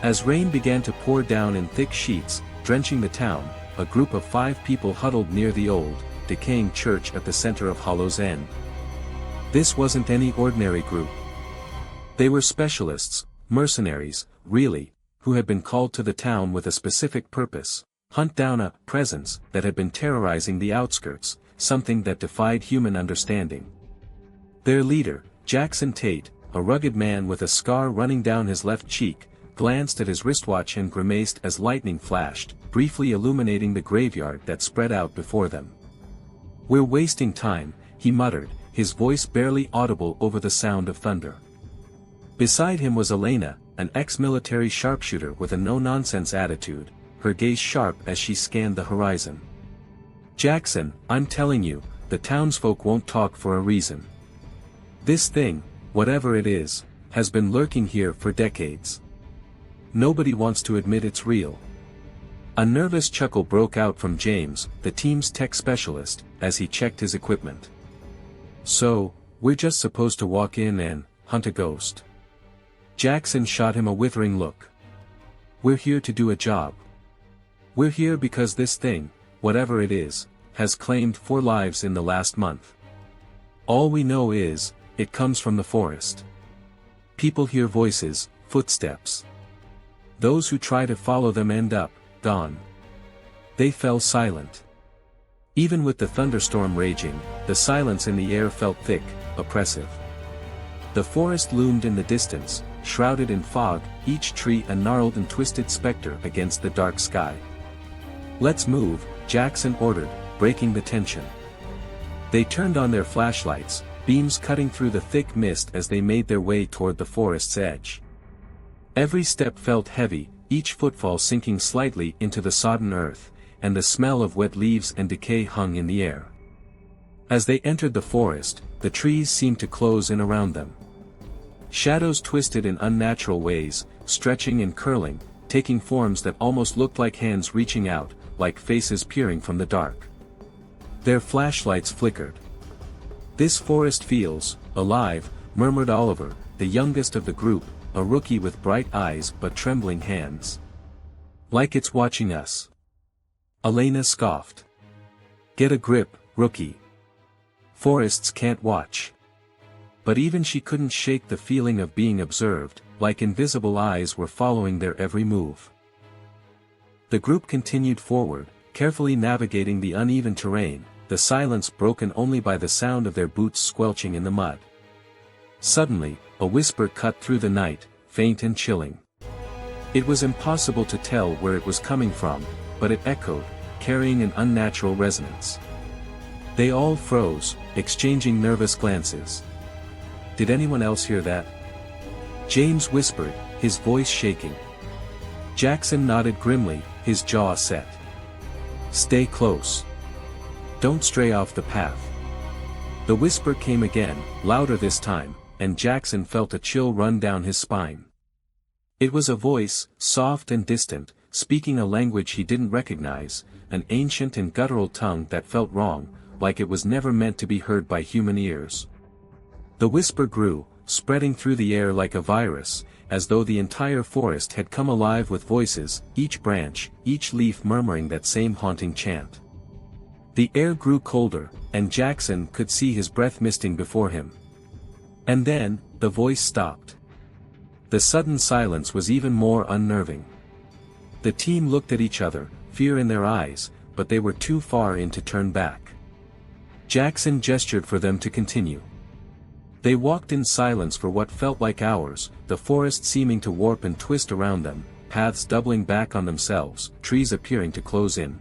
As rain began to pour down in thick sheets, drenching the town, a group of 5 people huddled near the old, decaying church at the center of Hollow's End. This wasn't any ordinary group. They were specialists, mercenaries, really, who had been called to the town with a specific purpose: hunt down a presence that had been terrorizing the outskirts, something that defied human understanding. Their leader, Jackson Tate, a rugged man with a scar running down his left cheek, glanced at his wristwatch and grimaced as lightning flashed, briefly illuminating the graveyard that spread out before them. "We're wasting time," he muttered, his voice barely audible over the sound of thunder. Beside him was Elena, an ex-military sharpshooter with a no-nonsense attitude, her gaze sharp as she scanned the horizon. "Jackson, I'm telling you, the townsfolk won't talk for a reason. This thing, whatever it is, has been lurking here for decades. Nobody wants to admit it's real." A nervous chuckle broke out from James, the team's tech specialist, as he checked his equipment. "So, we're just supposed to walk in and hunt a ghost?" Jackson shot him a withering look. "We're here to do a job. We're here because this thing, whatever it is, has claimed 4 lives in the last month. All we know is, it comes from the forest. People hear voices, footsteps. Those who try to follow them end up, gone." They fell silent. Even with the thunderstorm raging, the silence in the air felt thick, oppressive. The forest loomed in the distance, shrouded in fog, each tree a gnarled and twisted specter against the dark sky. "Let's move," Jackson ordered, breaking the tension. They turned on their flashlights, beams cutting through the thick mist as they made their way toward the forest's edge. Every step felt heavy, each footfall sinking slightly into the sodden earth, and the smell of wet leaves and decay hung in the air. As they entered the forest, the trees seemed to close in around them. Shadows twisted in unnatural ways, stretching and curling, taking forms that almost looked like hands reaching out, like faces peering from the dark. Their flashlights flickered. "This forest feels alive," murmured Oliver, the youngest of the group, a rookie with bright eyes but trembling hands. "Like it's watching us." Elena scoffed. "Get a grip, rookie. Forests can't watch." But even she couldn't shake the feeling of being observed, like invisible eyes were following their every move. The group continued forward, carefully navigating the uneven terrain, the silence broken only by the sound of their boots squelching in the mud. Suddenly, a whisper cut through the night, faint and chilling. It was impossible to tell where it was coming from, but it echoed, carrying an unnatural resonance. They all froze, exchanging nervous glances. "Did anyone else hear that?" James whispered, his voice shaking. Jackson nodded grimly, his jaw set. "Stay close. Don't stray off the path." The whisper came again, louder this time, and Jackson felt a chill run down his spine. It was a voice, soft and distant, speaking a language he didn't recognize, an ancient and guttural tongue that felt wrong, like it was never meant to be heard by human ears. The whisper grew, spreading through the air like a virus, as though the entire forest had come alive with voices, each branch, each leaf murmuring that same haunting chant. The air grew colder, and Jackson could see his breath misting before him. And then, the voice stopped. The sudden silence was even more unnerving. The team looked at each other, fear in their eyes, but they were too far in to turn back. Jackson gestured for them to continue. They walked in silence for what felt like hours, the forest seeming to warp and twist around them, paths doubling back on themselves, trees appearing to close in.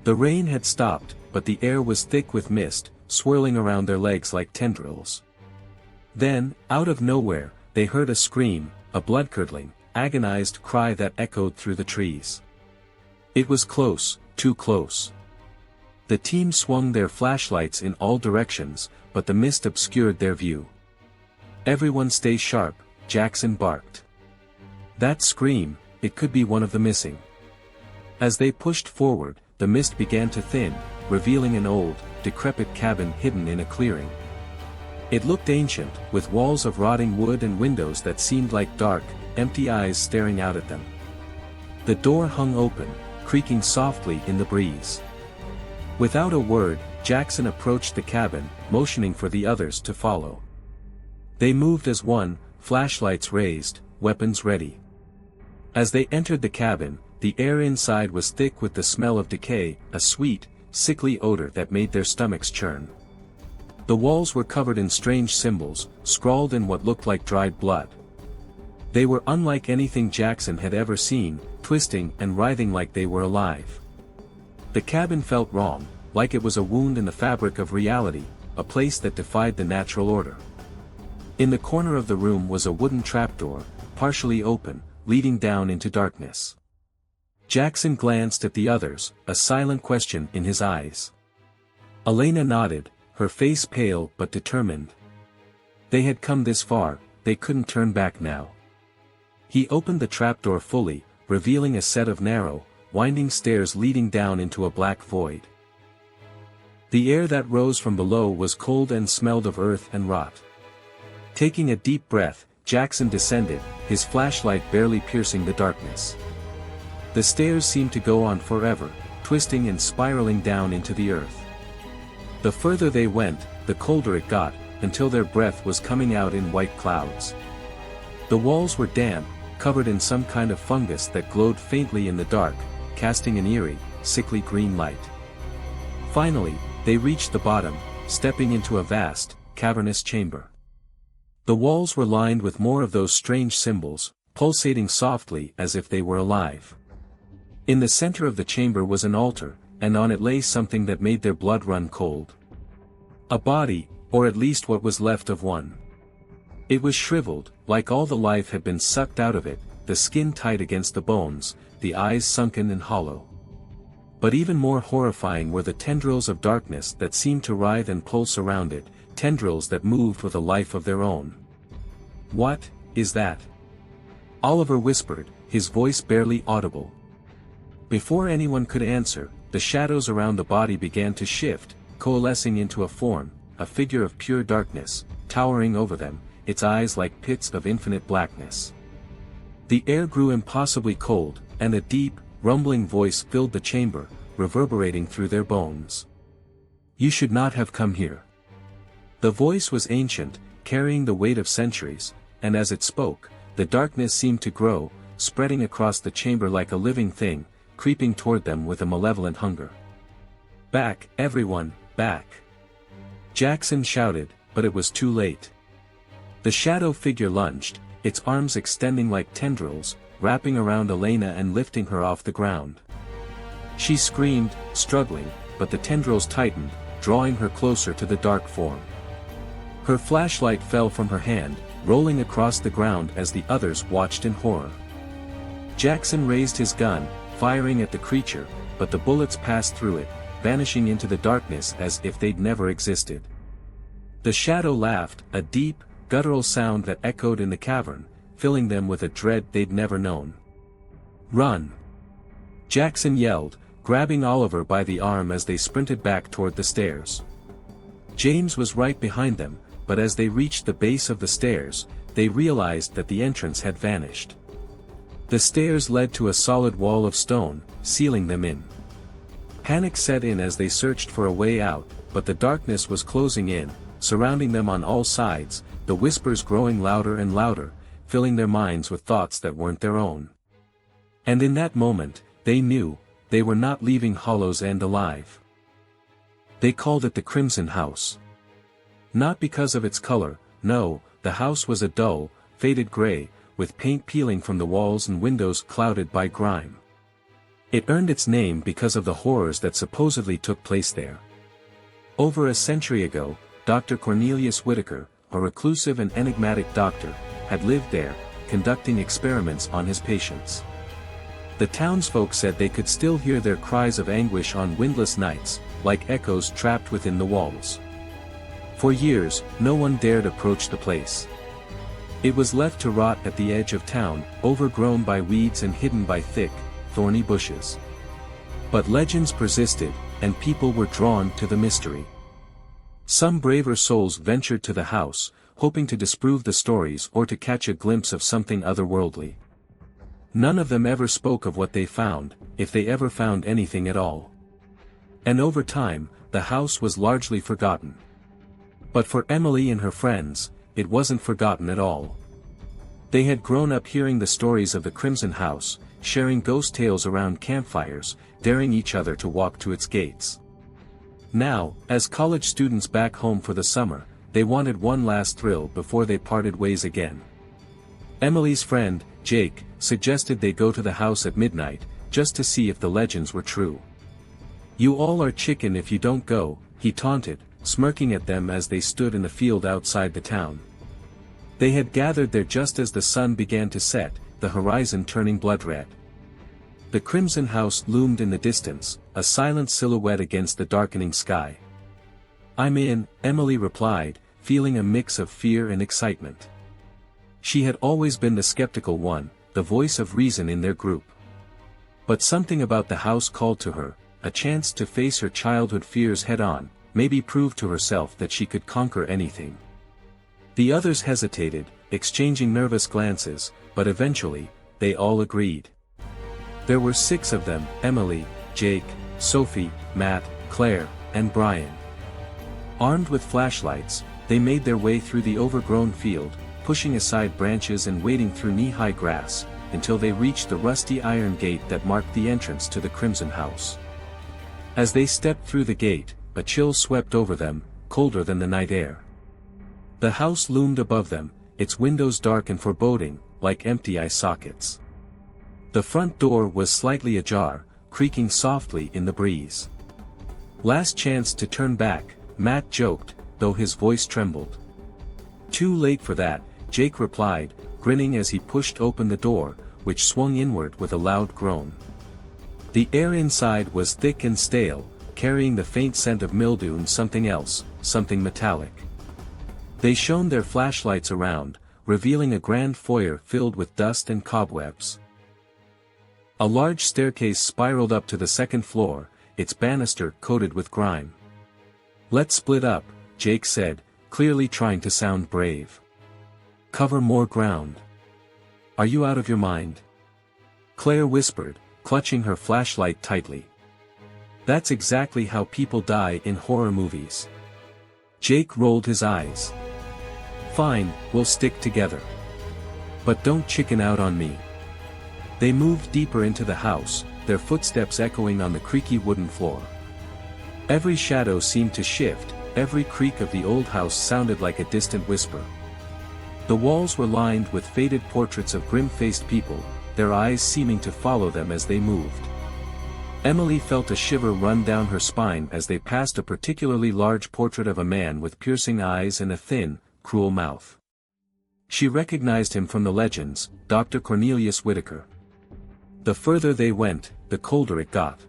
The rain had stopped, but the air was thick with mist, swirling around their legs like tendrils. Then, out of nowhere, they heard a scream, a blood-curdling, agonized cry that echoed through the trees. It was close, too close. The team swung their flashlights in all directions, but the mist obscured their view. "Everyone stay sharp," Jackson barked. That scream, it could be one of the missing. As they pushed forward, the mist began to thin, revealing an old, decrepit cabin hidden in a clearing. It looked ancient, with walls of rotting wood and windows that seemed like dark, empty eyes staring out at them. The door hung open, creaking softly in the breeze. Without a word, Jackson approached the cabin, motioning for the others to follow. They moved as one, flashlights raised, weapons ready. As they entered the cabin, the air inside was thick with the smell of decay, a sweet, sickly odor that made their stomachs churn. The walls were covered in strange symbols, scrawled in what looked like dried blood. They were unlike anything Jackson had ever seen, twisting and writhing like they were alive. The cabin felt wrong, like it was a wound in the fabric of reality, a place that defied the natural order. In the corner of the room was a wooden trapdoor, partially open, leading down into darkness. Jackson glanced at the others, a silent question in his eyes. Elena nodded, her face pale but determined. They had come this far, they couldn't turn back now. He opened the trapdoor fully, revealing a set of narrow, winding stairs leading down into a black void. The air that rose from below was cold and smelled of earth and rot. Taking a deep breath, Jackson descended, his flashlight barely piercing the darkness. The stairs seemed to go on forever, twisting and spiraling down into the earth. The further they went, the colder it got, until their breath was coming out in white clouds. The walls were damp, covered in some kind of fungus that glowed faintly in the dark, casting an eerie, sickly green light. Finally, they reached the bottom, stepping into a vast, cavernous chamber. The walls were lined with more of those strange symbols, pulsating softly as if they were alive. In the center of the chamber was an altar, and on it lay something that made their blood run cold. A body, or at least what was left of one. It was shriveled, like all the life had been sucked out of it, the skin tight against the bones, the eyes sunken and hollow. But even more horrifying were the tendrils of darkness that seemed to writhe and pulse around it, tendrils that moved with a life of their own. "What is that?" Oliver whispered, his voice barely audible. Before anyone could answer, the shadows around the body began to shift, coalescing into a form, a figure of pure darkness, towering over them, its eyes like pits of infinite blackness. The air grew impossibly cold, and a deep, rumbling voice filled the chamber, reverberating through their bones. "You should not have come here." The voice was ancient, carrying the weight of centuries, and as it spoke, the darkness seemed to grow, spreading across the chamber like a living thing, creeping toward them with a malevolent hunger. "Back, everyone, back!" Jackson shouted, but it was too late. The shadow figure lunged, its arms extending like tendrils, wrapping around Elena and lifting her off the ground. She screamed, struggling, but the tendrils tightened, drawing her closer to the dark form. Her flashlight fell from her hand, rolling across the ground as the others watched in horror. Jackson raised his gun, firing at the creature, but the bullets passed through it, vanishing into the darkness as if they'd never existed. The shadow laughed, a deep, guttural sound that echoed in the cavern, filling them with a dread they'd never known. "Run!" Jackson yelled, grabbing Oliver by the arm as they sprinted back toward the stairs. James was right behind them, but as they reached the base of the stairs, they realized that the entrance had vanished. The stairs led to a solid wall of stone, sealing them in. Panic set in as they searched for a way out, but the darkness was closing in, surrounding them on all sides, the whispers growing louder and louder, filling their minds with thoughts that weren't their own. And in that moment, they knew, they were not leaving Hollow's End alive. They called it the Crimson House. Not because of its color, no, the house was a dull, faded gray, with paint peeling from the walls and windows clouded by grime. It earned its name because of the horrors that supposedly took place there. Over a century ago, Dr. Cornelius Whitaker, a reclusive and enigmatic doctor, had lived there, conducting experiments on his patients. The townsfolk said they could still hear their cries of anguish on windless nights, like echoes trapped within the walls. For years, no one dared approach the place. It was left to rot at the edge of town, overgrown by weeds and hidden by thick, thorny bushes. But legends persisted, and people were drawn to the mystery. Some braver souls ventured to the house, hoping to disprove the stories or to catch a glimpse of something otherworldly. None of them ever spoke of what they found, if they ever found anything at all. And over time, the house was largely forgotten. But for Emily and her friends, it wasn't forgotten at all. They had grown up hearing the stories of the Crimson House, sharing ghost tales around campfires, daring each other to walk to its gates. Now, as college students back home for the summer, they wanted one last thrill before they parted ways again. Emily's friend, Jake, suggested they go to the house at midnight, just to see if the legends were true. "You all are chicken if you don't go," he taunted, smirking at them as they stood in the field outside the town. They had gathered there just as the sun began to set, the horizon turning blood red. The Crimson House loomed in the distance, a silent silhouette against the darkening sky. "I'm in," Emily replied, feeling a mix of fear and excitement. She had always been the skeptical one, the voice of reason in their group. But something about the house called to her, a chance to face her childhood fears head-on, maybe prove to herself that she could conquer anything. The others hesitated, exchanging nervous glances, but eventually, they all agreed. There were 6 of them, Emily, Jake, Sophie, Matt, Claire, and Brian. Armed with flashlights, they made their way through the overgrown field, pushing aside branches and wading through knee-high grass, until they reached the rusty iron gate that marked the entrance to the Crimson House. As they stepped through the gate, a chill swept over them, colder than the night air. The house loomed above them, its windows dark and foreboding, like empty eye sockets. The front door was slightly ajar, creaking softly in the breeze. "Last chance to turn back," Matt joked, though his voice trembled. Too late for that, Jake replied, grinning as he pushed open the door, which swung inward with a loud groan. The air inside was thick and stale, carrying the faint scent of mildew and something else, something metallic. They shone their flashlights around, revealing a grand foyer filled with dust and cobwebs. A large staircase spiraled up to the second floor, its banister coated with grime. "Let's split up," Jake said, clearly trying to sound brave. "Cover more ground." "Are you out of your mind?" Claire whispered, clutching her flashlight tightly. "That's exactly how people die in horror movies." Jake rolled his eyes. "Fine, we'll stick together. But don't chicken out on me." They moved deeper into the house, their footsteps echoing on the creaky wooden floor. Every shadow seemed to shift, every creak of the old house sounded like a distant whisper. The walls were lined with faded portraits of grim-faced people, their eyes seeming to follow them as they moved. Emily felt a shiver run down her spine as they passed a particularly large portrait of a man with piercing eyes and a thin, cruel mouth. She recognized him from the legends, Dr. Cornelius Whitaker. The further they went, the colder it got.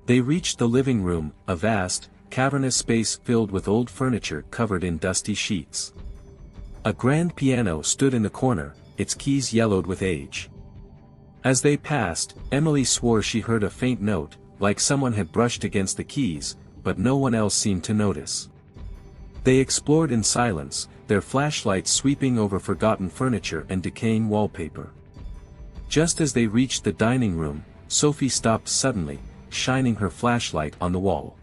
They reached the living room, a vast, cavernous space filled with old furniture covered in dusty sheets. A grand piano stood in the corner, its keys yellowed with age. As they passed, Emily swore she heard a faint note, like someone had brushed against the keys, but no one else seemed to notice. They explored in silence, their flashlights sweeping over forgotten furniture and decaying wallpaper. Just as they reached the dining room, Sophie stopped suddenly, shining her flashlight on the wall.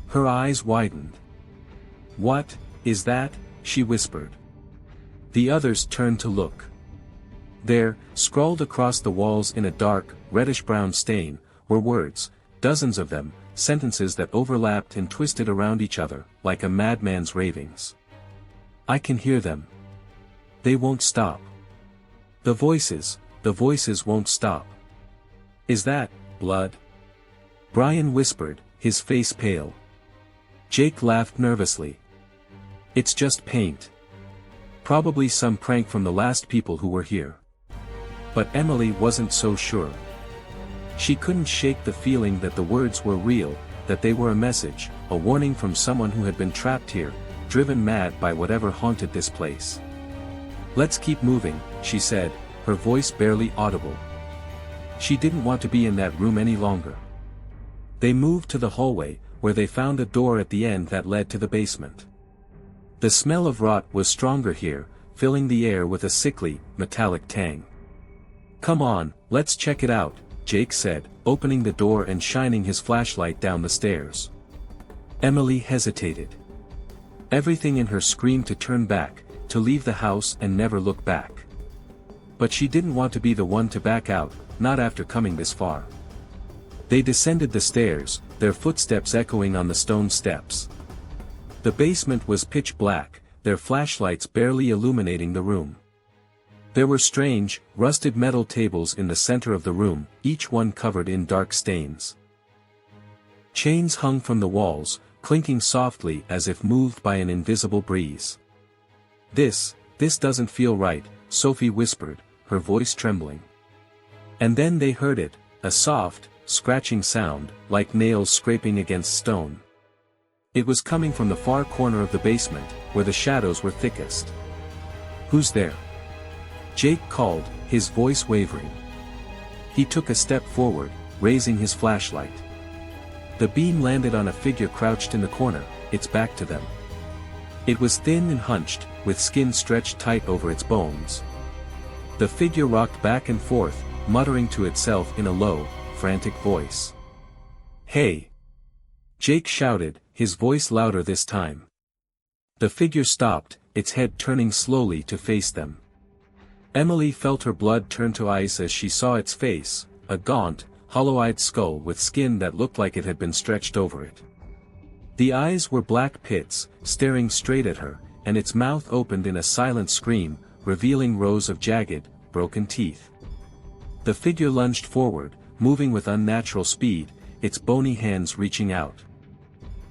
Her eyes widened. "What is that?" she whispered. The others turned to look. There, scrawled across the walls in a dark, reddish-brown stain, were words, dozens of them, sentences that overlapped and twisted around each other, like a madman's ravings. "I can hear them. They won't stop. The voices won't stop. Is that blood?" Brian whispered, his face pale. Jake laughed nervously. "It's just paint. Probably some prank from the last people who were here." But Emily wasn't so sure. She couldn't shake the feeling that the words were real, that they were a message, a warning from someone who had been trapped here, driven mad by whatever haunted this place. "Let's keep moving," she said, her voice barely audible. She didn't want to be in that room any longer. They moved to the hallway, where they found a door at the end that led to the basement. The smell of rot was stronger here, filling the air with a sickly, metallic tang. "Come on, let's check it out," Jake said, opening the door and shining his flashlight down the stairs. Emily hesitated. Everything in her screamed to turn back, to leave the house and never look back. But she didn't want to be the one to back out, not after coming this far. They descended the stairs, their footsteps echoing on the stone steps. The basement was pitch black, their flashlights barely illuminating the room. There were strange, rusted metal tables in the center of the room, each one covered in dark stains. Chains hung from the walls, clinking softly as if moved by an invisible breeze. This doesn't feel right," Sophie whispered, her voice trembling. And then they heard it, a soft, scratching sound, like nails scraping against stone. It was coming from the far corner of the basement, where the shadows were thickest. "Who's there?" Jake called, his voice wavering. He took a step forward, raising his flashlight. The beam landed on a figure crouched in the corner, its back to them. It was thin and hunched, with skin stretched tight over its bones. The figure rocked back and forth, muttering to itself in a low, frantic voice. "Hey!" Jake shouted, his voice louder this time. The figure stopped, its head turning slowly to face them. Emily felt her blood turn to ice as she saw its face, a gaunt, hollow-eyed skull with skin that looked like it had been stretched over it. The eyes were black pits, staring straight at her, and its mouth opened in a silent scream, revealing rows of jagged, broken teeth. The figure lunged forward, moving with unnatural speed, its bony hands reaching out.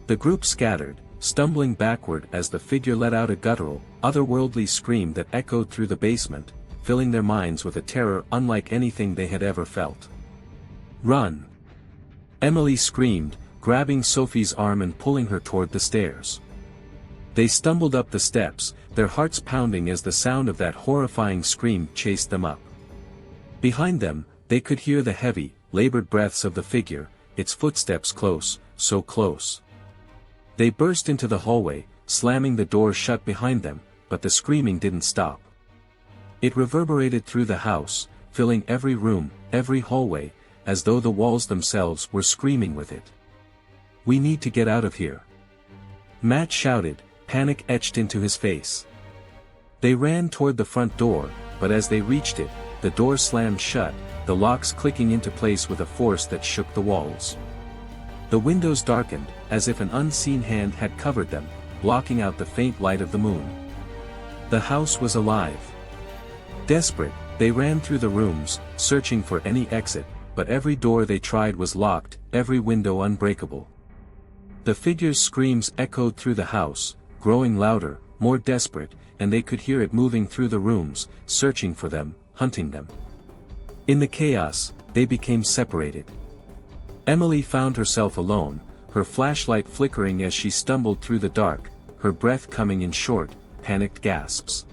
The group scattered, stumbling backward as the figure let out a guttural, otherworldly scream that echoed through the basement, filling their minds with a terror unlike anything they had ever felt. "Run!" Emily screamed, grabbing Sophie's arm and pulling her toward the stairs. They stumbled up the steps, their hearts pounding as the sound of that horrifying scream chased them up. Behind them, they could hear the heavy, labored breaths of the figure, its footsteps close, so close. They burst into the hallway, slamming the door shut behind them, but the screaming didn't stop. It reverberated through the house, filling every room, every hallway, as though the walls themselves were screaming with it. "We need to get out of here," Matt shouted, panic etched into his face. They ran toward the front door, but as they reached it, the door slammed shut, the locks clicking into place with a force that shook the walls. The windows darkened, as if an unseen hand had covered them, blocking out the faint light of the moon. The house was alive. Desperate, they ran through the rooms, searching for any exit, but every door they tried was locked, every window unbreakable. The figure's screams echoed through the house, growing louder, more desperate, and they could hear it moving through the rooms, searching for them, hunting them. In the chaos, they became separated. Emily found herself alone, her flashlight flickering as she stumbled through the dark, her breath coming in short, panicked gasps.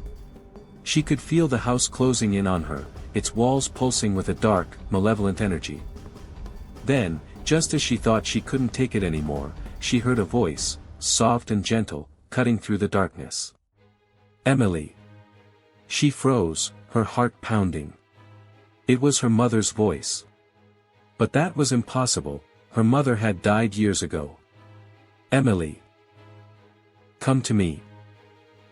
She could feel the house closing in on her, its walls pulsing with a dark, malevolent energy. Then, just as she thought she couldn't take it anymore, she heard a voice, soft and gentle, cutting through the darkness. "Emily." She froze, her heart pounding. It was her mother's voice. But that was impossible, her mother had died years ago. "Emily. Come to me."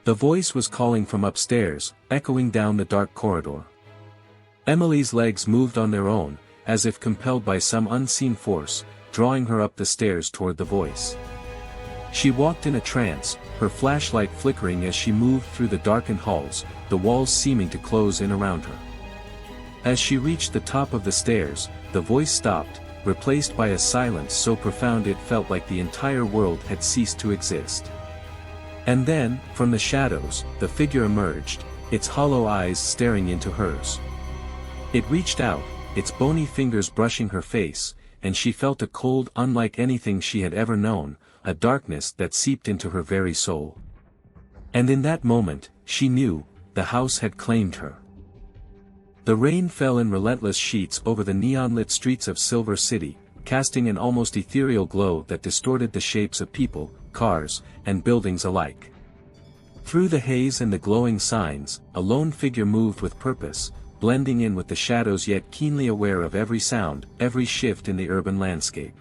The voice was calling from upstairs, echoing down the dark corridor. Emily's legs moved on their own, as if compelled by some unseen force, drawing her up the stairs toward the voice. She walked in a trance, her flashlight flickering as she moved through the darkened halls, the walls seeming to close in around her. As she reached the top of the stairs, the voice stopped, replaced by a silence so profound it felt like the entire world had ceased to exist. And then, from the shadows, the figure emerged, its hollow eyes staring into hers. It reached out, its bony fingers brushing her face, and she felt a cold unlike anything she had ever known, a darkness that seeped into her very soul. And in that moment, she knew, the house had claimed her. The rain fell in relentless sheets over the neon-lit streets of Silver City, casting an almost ethereal glow that distorted the shapes of people, cars, and buildings alike. Through the haze and the glowing signs, a lone figure moved with purpose, blending in with the shadows yet keenly aware of every sound, every shift in the urban landscape.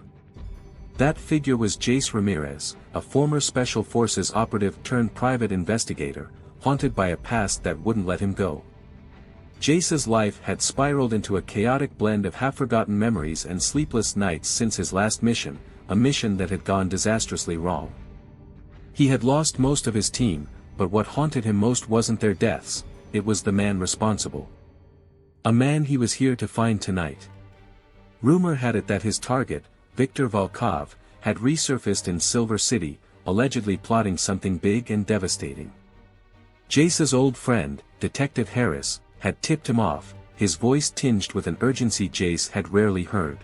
That figure was Jace Ramirez, a former Special Forces operative turned private investigator, haunted by a past that wouldn't let him go. Jace's life had spiraled into a chaotic blend of half-forgotten memories and sleepless nights since his last mission, a mission that had gone disastrously wrong. He had lost most of his team, but what haunted him most wasn't their deaths, it was the man responsible. A man he was here to find tonight. Rumor had it that his target, Viktor Volkov, had resurfaced in Silver City, allegedly plotting something big and devastating. Jace's old friend, Detective Harris, had tipped him off, his voice tinged with an urgency Jace had rarely heard.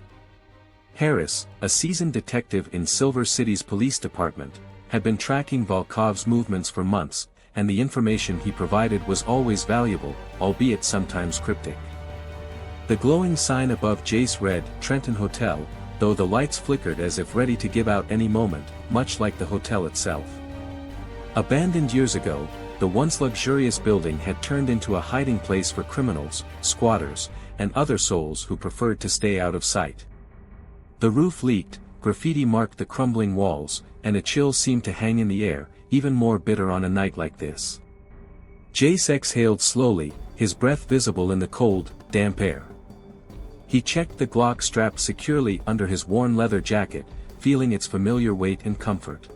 Harris, a seasoned detective in Silver City's police department, had been tracking Volkov's movements for months, and the information he provided was always valuable, albeit sometimes cryptic. The glowing sign above Jace read, Trenton Hotel, though the lights flickered as if ready to give out any moment, much like the hotel itself. Abandoned years ago, the once luxurious building had turned into a hiding place for criminals, squatters, and other souls who preferred to stay out of sight. The roof leaked, graffiti marked the crumbling walls, and a chill seemed to hang in the air, even more bitter on a night like this. Jace exhaled slowly, his breath visible in the cold, damp air. He checked the Glock strapped securely under his worn leather jacket, feeling its familiar weight and comfort.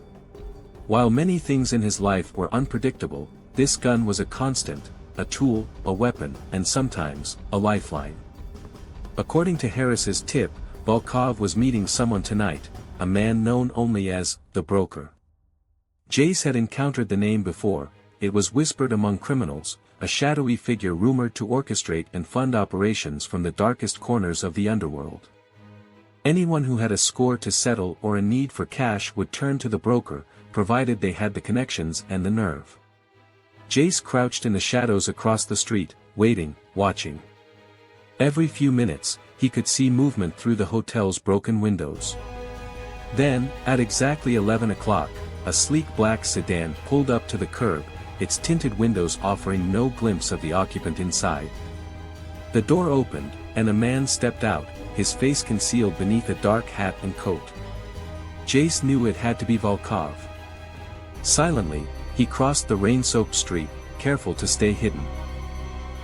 While many things in his life were unpredictable, this gun was a constant, a tool, a weapon, and sometimes, a lifeline. According to Harris's tip, Volkov was meeting someone tonight, a man known only as, the Broker. Jace had encountered the name before. It was whispered among criminals, a shadowy figure rumored to orchestrate and fund operations from the darkest corners of the underworld. Anyone who had a score to settle or a need for cash would turn to the broker, provided they had the connections and the nerve. Jace crouched in the shadows across the street, waiting, watching. Every few minutes, he could see movement through the hotel's broken windows. Then, at exactly 11 o'clock, a sleek black sedan pulled up to the curb, its tinted windows offering no glimpse of the occupant inside. The door opened, and a man stepped out, his face concealed beneath a dark hat and coat. Jace knew it had to be Volkov. Silently, he crossed the rain-soaked street, careful to stay hidden.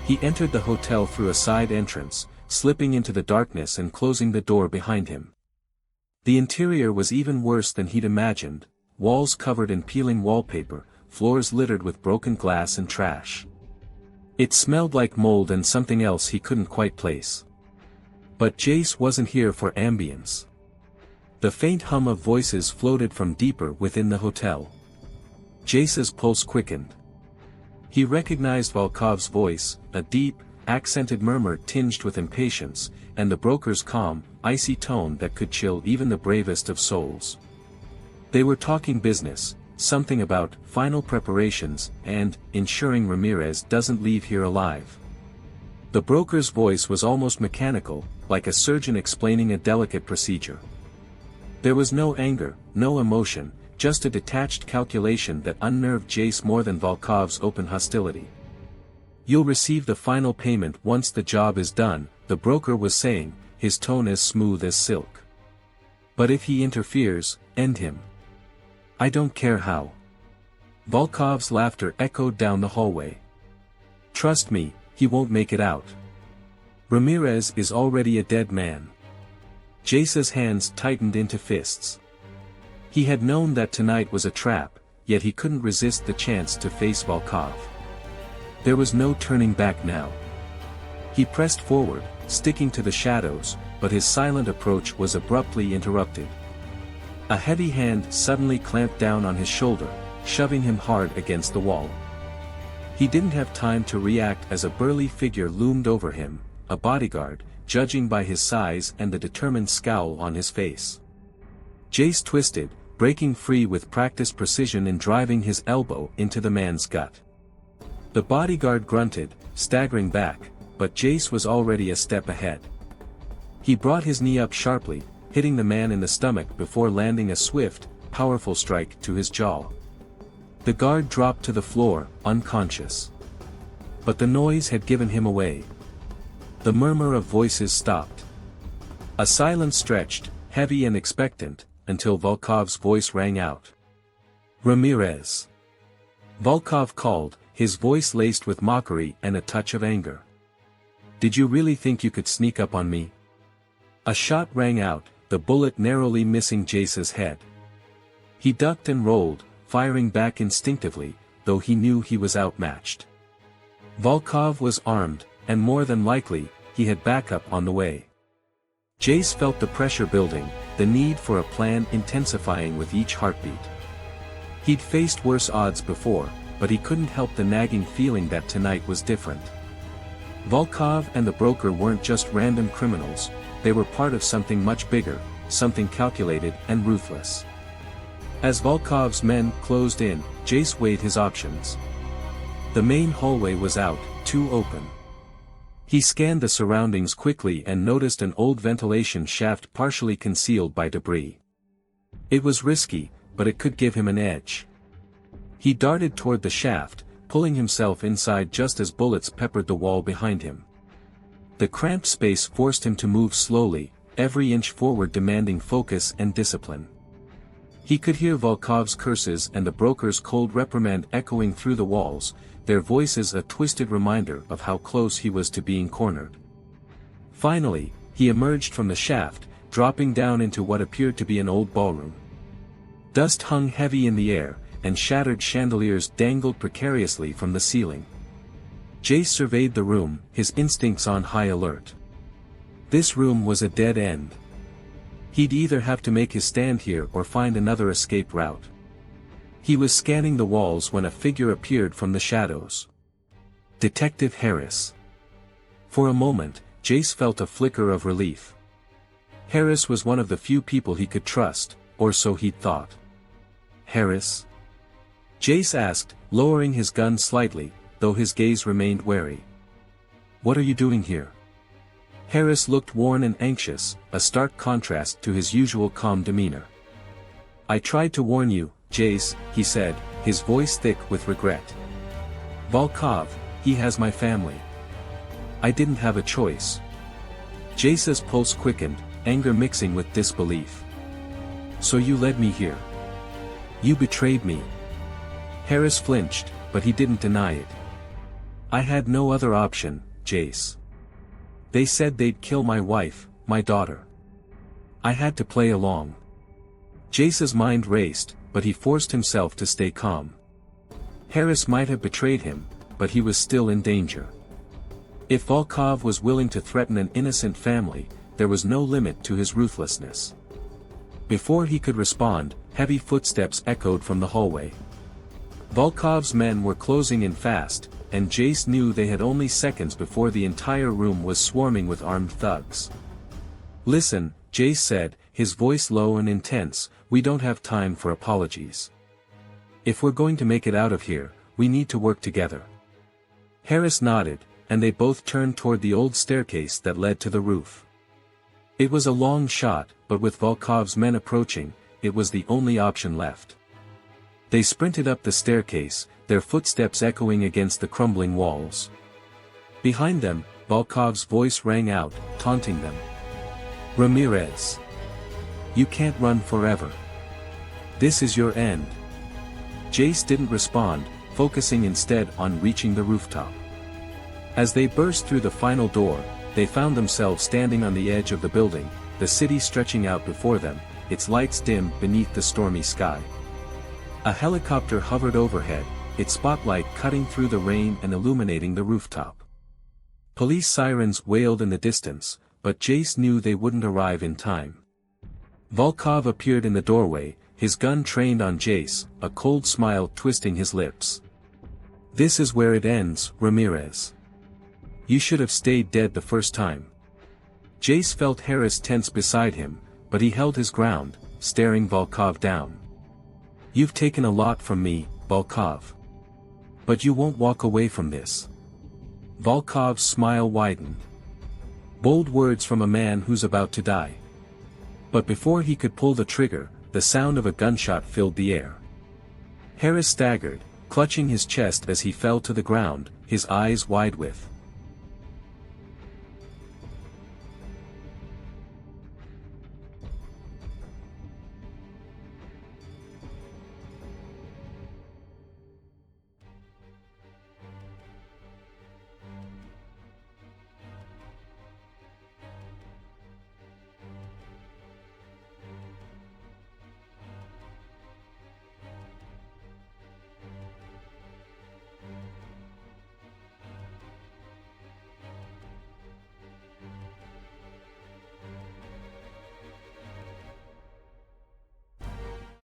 He entered the hotel through a side entrance, slipping into the darkness and closing the door behind him. The interior was even worse than he'd imagined, walls covered in peeling wallpaper, floors littered with broken glass and trash. It smelled like mold and something else he couldn't quite place. But Jace wasn't here for ambience. The faint hum of voices floated from deeper within the hotel. Jace's pulse quickened. He recognized Volkov's voice, a deep, accented murmur tinged with impatience, and the broker's calm, icy tone that could chill even the bravest of souls. They were talking business, something about final preparations and ensuring Ramirez doesn't leave here alive. The broker's voice was almost mechanical, like a surgeon explaining a delicate procedure. There was no anger, no emotion, just a detached calculation that unnerved Jace more than Volkov's open hostility. "You'll receive the final payment once the job is done," the broker was saying, his tone as smooth as silk. "But if he interferes, end him." "I don't care how." Volkov's laughter echoed down the hallway. "Trust me, he won't make it out. Ramirez is already a dead man." Jace's hands tightened into fists. He had known that tonight was a trap, yet he couldn't resist the chance to face Volkov. There was no turning back now. He pressed forward, sticking to the shadows, but his silent approach was abruptly interrupted. A heavy hand suddenly clamped down on his shoulder, shoving him hard against the wall. He didn't have time to react as a burly figure loomed over him, a bodyguard, judging by his size and the determined scowl on his face. Jace twisted, breaking free with practiced precision and driving his elbow into the man's gut. The bodyguard grunted, staggering back, but Jace was already a step ahead. He brought his knee up sharply, hitting the man in the stomach before landing a swift, powerful strike to his jaw. The guard dropped to the floor, unconscious. But the noise had given him away. The murmur of voices stopped. A silence stretched, heavy and expectant, until Volkov's voice rang out. "Ramirez." Volkov called, his voice laced with mockery and a touch of anger. "Did you really think you could sneak up on me?" A shot rang out, the bullet narrowly missing Jace's head. He ducked and rolled, firing back instinctively, though he knew he was outmatched. Volkov was armed, and more than likely, he had backup on the way. Jace felt the pressure building, the need for a plan intensifying with each heartbeat. He'd faced worse odds before, but he couldn't help the nagging feeling that tonight was different. Volkov and the broker weren't just random criminals, they were part of something much bigger, something calculated and ruthless. As Volkov's men closed in, Jace weighed his options. The main hallway was out, too open. He scanned the surroundings quickly and noticed an old ventilation shaft partially concealed by debris. It was risky, but it could give him an edge. He darted toward the shaft, pulling himself inside just as bullets peppered the wall behind him. The cramped space forced him to move slowly, every inch forward demanding focus and discipline. He could hear Volkov's curses and the broker's cold reprimand echoing through the walls, their voices a twisted reminder of how close he was to being cornered. Finally, he emerged from the shaft, dropping down into what appeared to be an old ballroom. Dust hung heavy in the air, and shattered chandeliers dangled precariously from the ceiling. Jace surveyed the room, his instincts on high alert. This room was a dead end. He'd either have to make his stand here or find another escape route. He was scanning the walls when a figure appeared from the shadows. Detective Harris. For a moment, Jace felt a flicker of relief. Harris was one of the few people he could trust, or so he'd thought. Harris? Jace asked, lowering his gun slightly, though his gaze remained wary. What are you doing here? Harris looked worn and anxious, a stark contrast to his usual calm demeanor. I tried to warn you, Jace, he said, his voice thick with regret. Volkov, he has my family. I didn't have a choice. Jace's pulse quickened, anger mixing with disbelief. So you led me here. You betrayed me. Harris flinched, but he didn't deny it. I had no other option, Jace. They said they'd kill my wife, my daughter. I had to play along. Jace's mind raced, but he forced himself to stay calm. Harris might have betrayed him, but he was still in danger. If Volkov was willing to threaten an innocent family, there was no limit to his ruthlessness. Before he could respond, heavy footsteps echoed from the hallway. Volkov's men were closing in fast, and Jace knew they had only seconds before the entire room was swarming with armed thugs. Listen, Jace said, his voice low and intense, we don't have time for apologies. If we're going to make it out of here, we need to work together. Harris nodded, and they both turned toward the old staircase that led to the roof. It was a long shot, but with Volkov's men approaching, it was the only option left. They sprinted up the staircase, their footsteps echoing against the crumbling walls. Behind them, Volkov's voice rang out, taunting them. Ramirez. You can't run forever. This is your end. Jace didn't respond, focusing instead on reaching the rooftop. As they burst through the final door, they found themselves standing on the edge of the building, the city stretching out before them, its lights dim beneath the stormy sky. A helicopter hovered overhead, its spotlight cutting through the rain and illuminating the rooftop. Police sirens wailed in the distance, but Jace knew they wouldn't arrive in time. Volkov appeared in the doorway, his gun trained on Jace, a cold smile twisting his lips. This is where it ends, Ramirez. You should have stayed dead the first time. Jace felt Harris tense beside him, but he held his ground, staring Volkov down. You've taken a lot from me, Volkov. But you won't walk away from this. Volkov's smile widened. Bold words from a man who's about to die. But before he could pull the trigger, the sound of a gunshot filled the air. Harris staggered, clutching his chest as he fell to the ground, his eyes wide with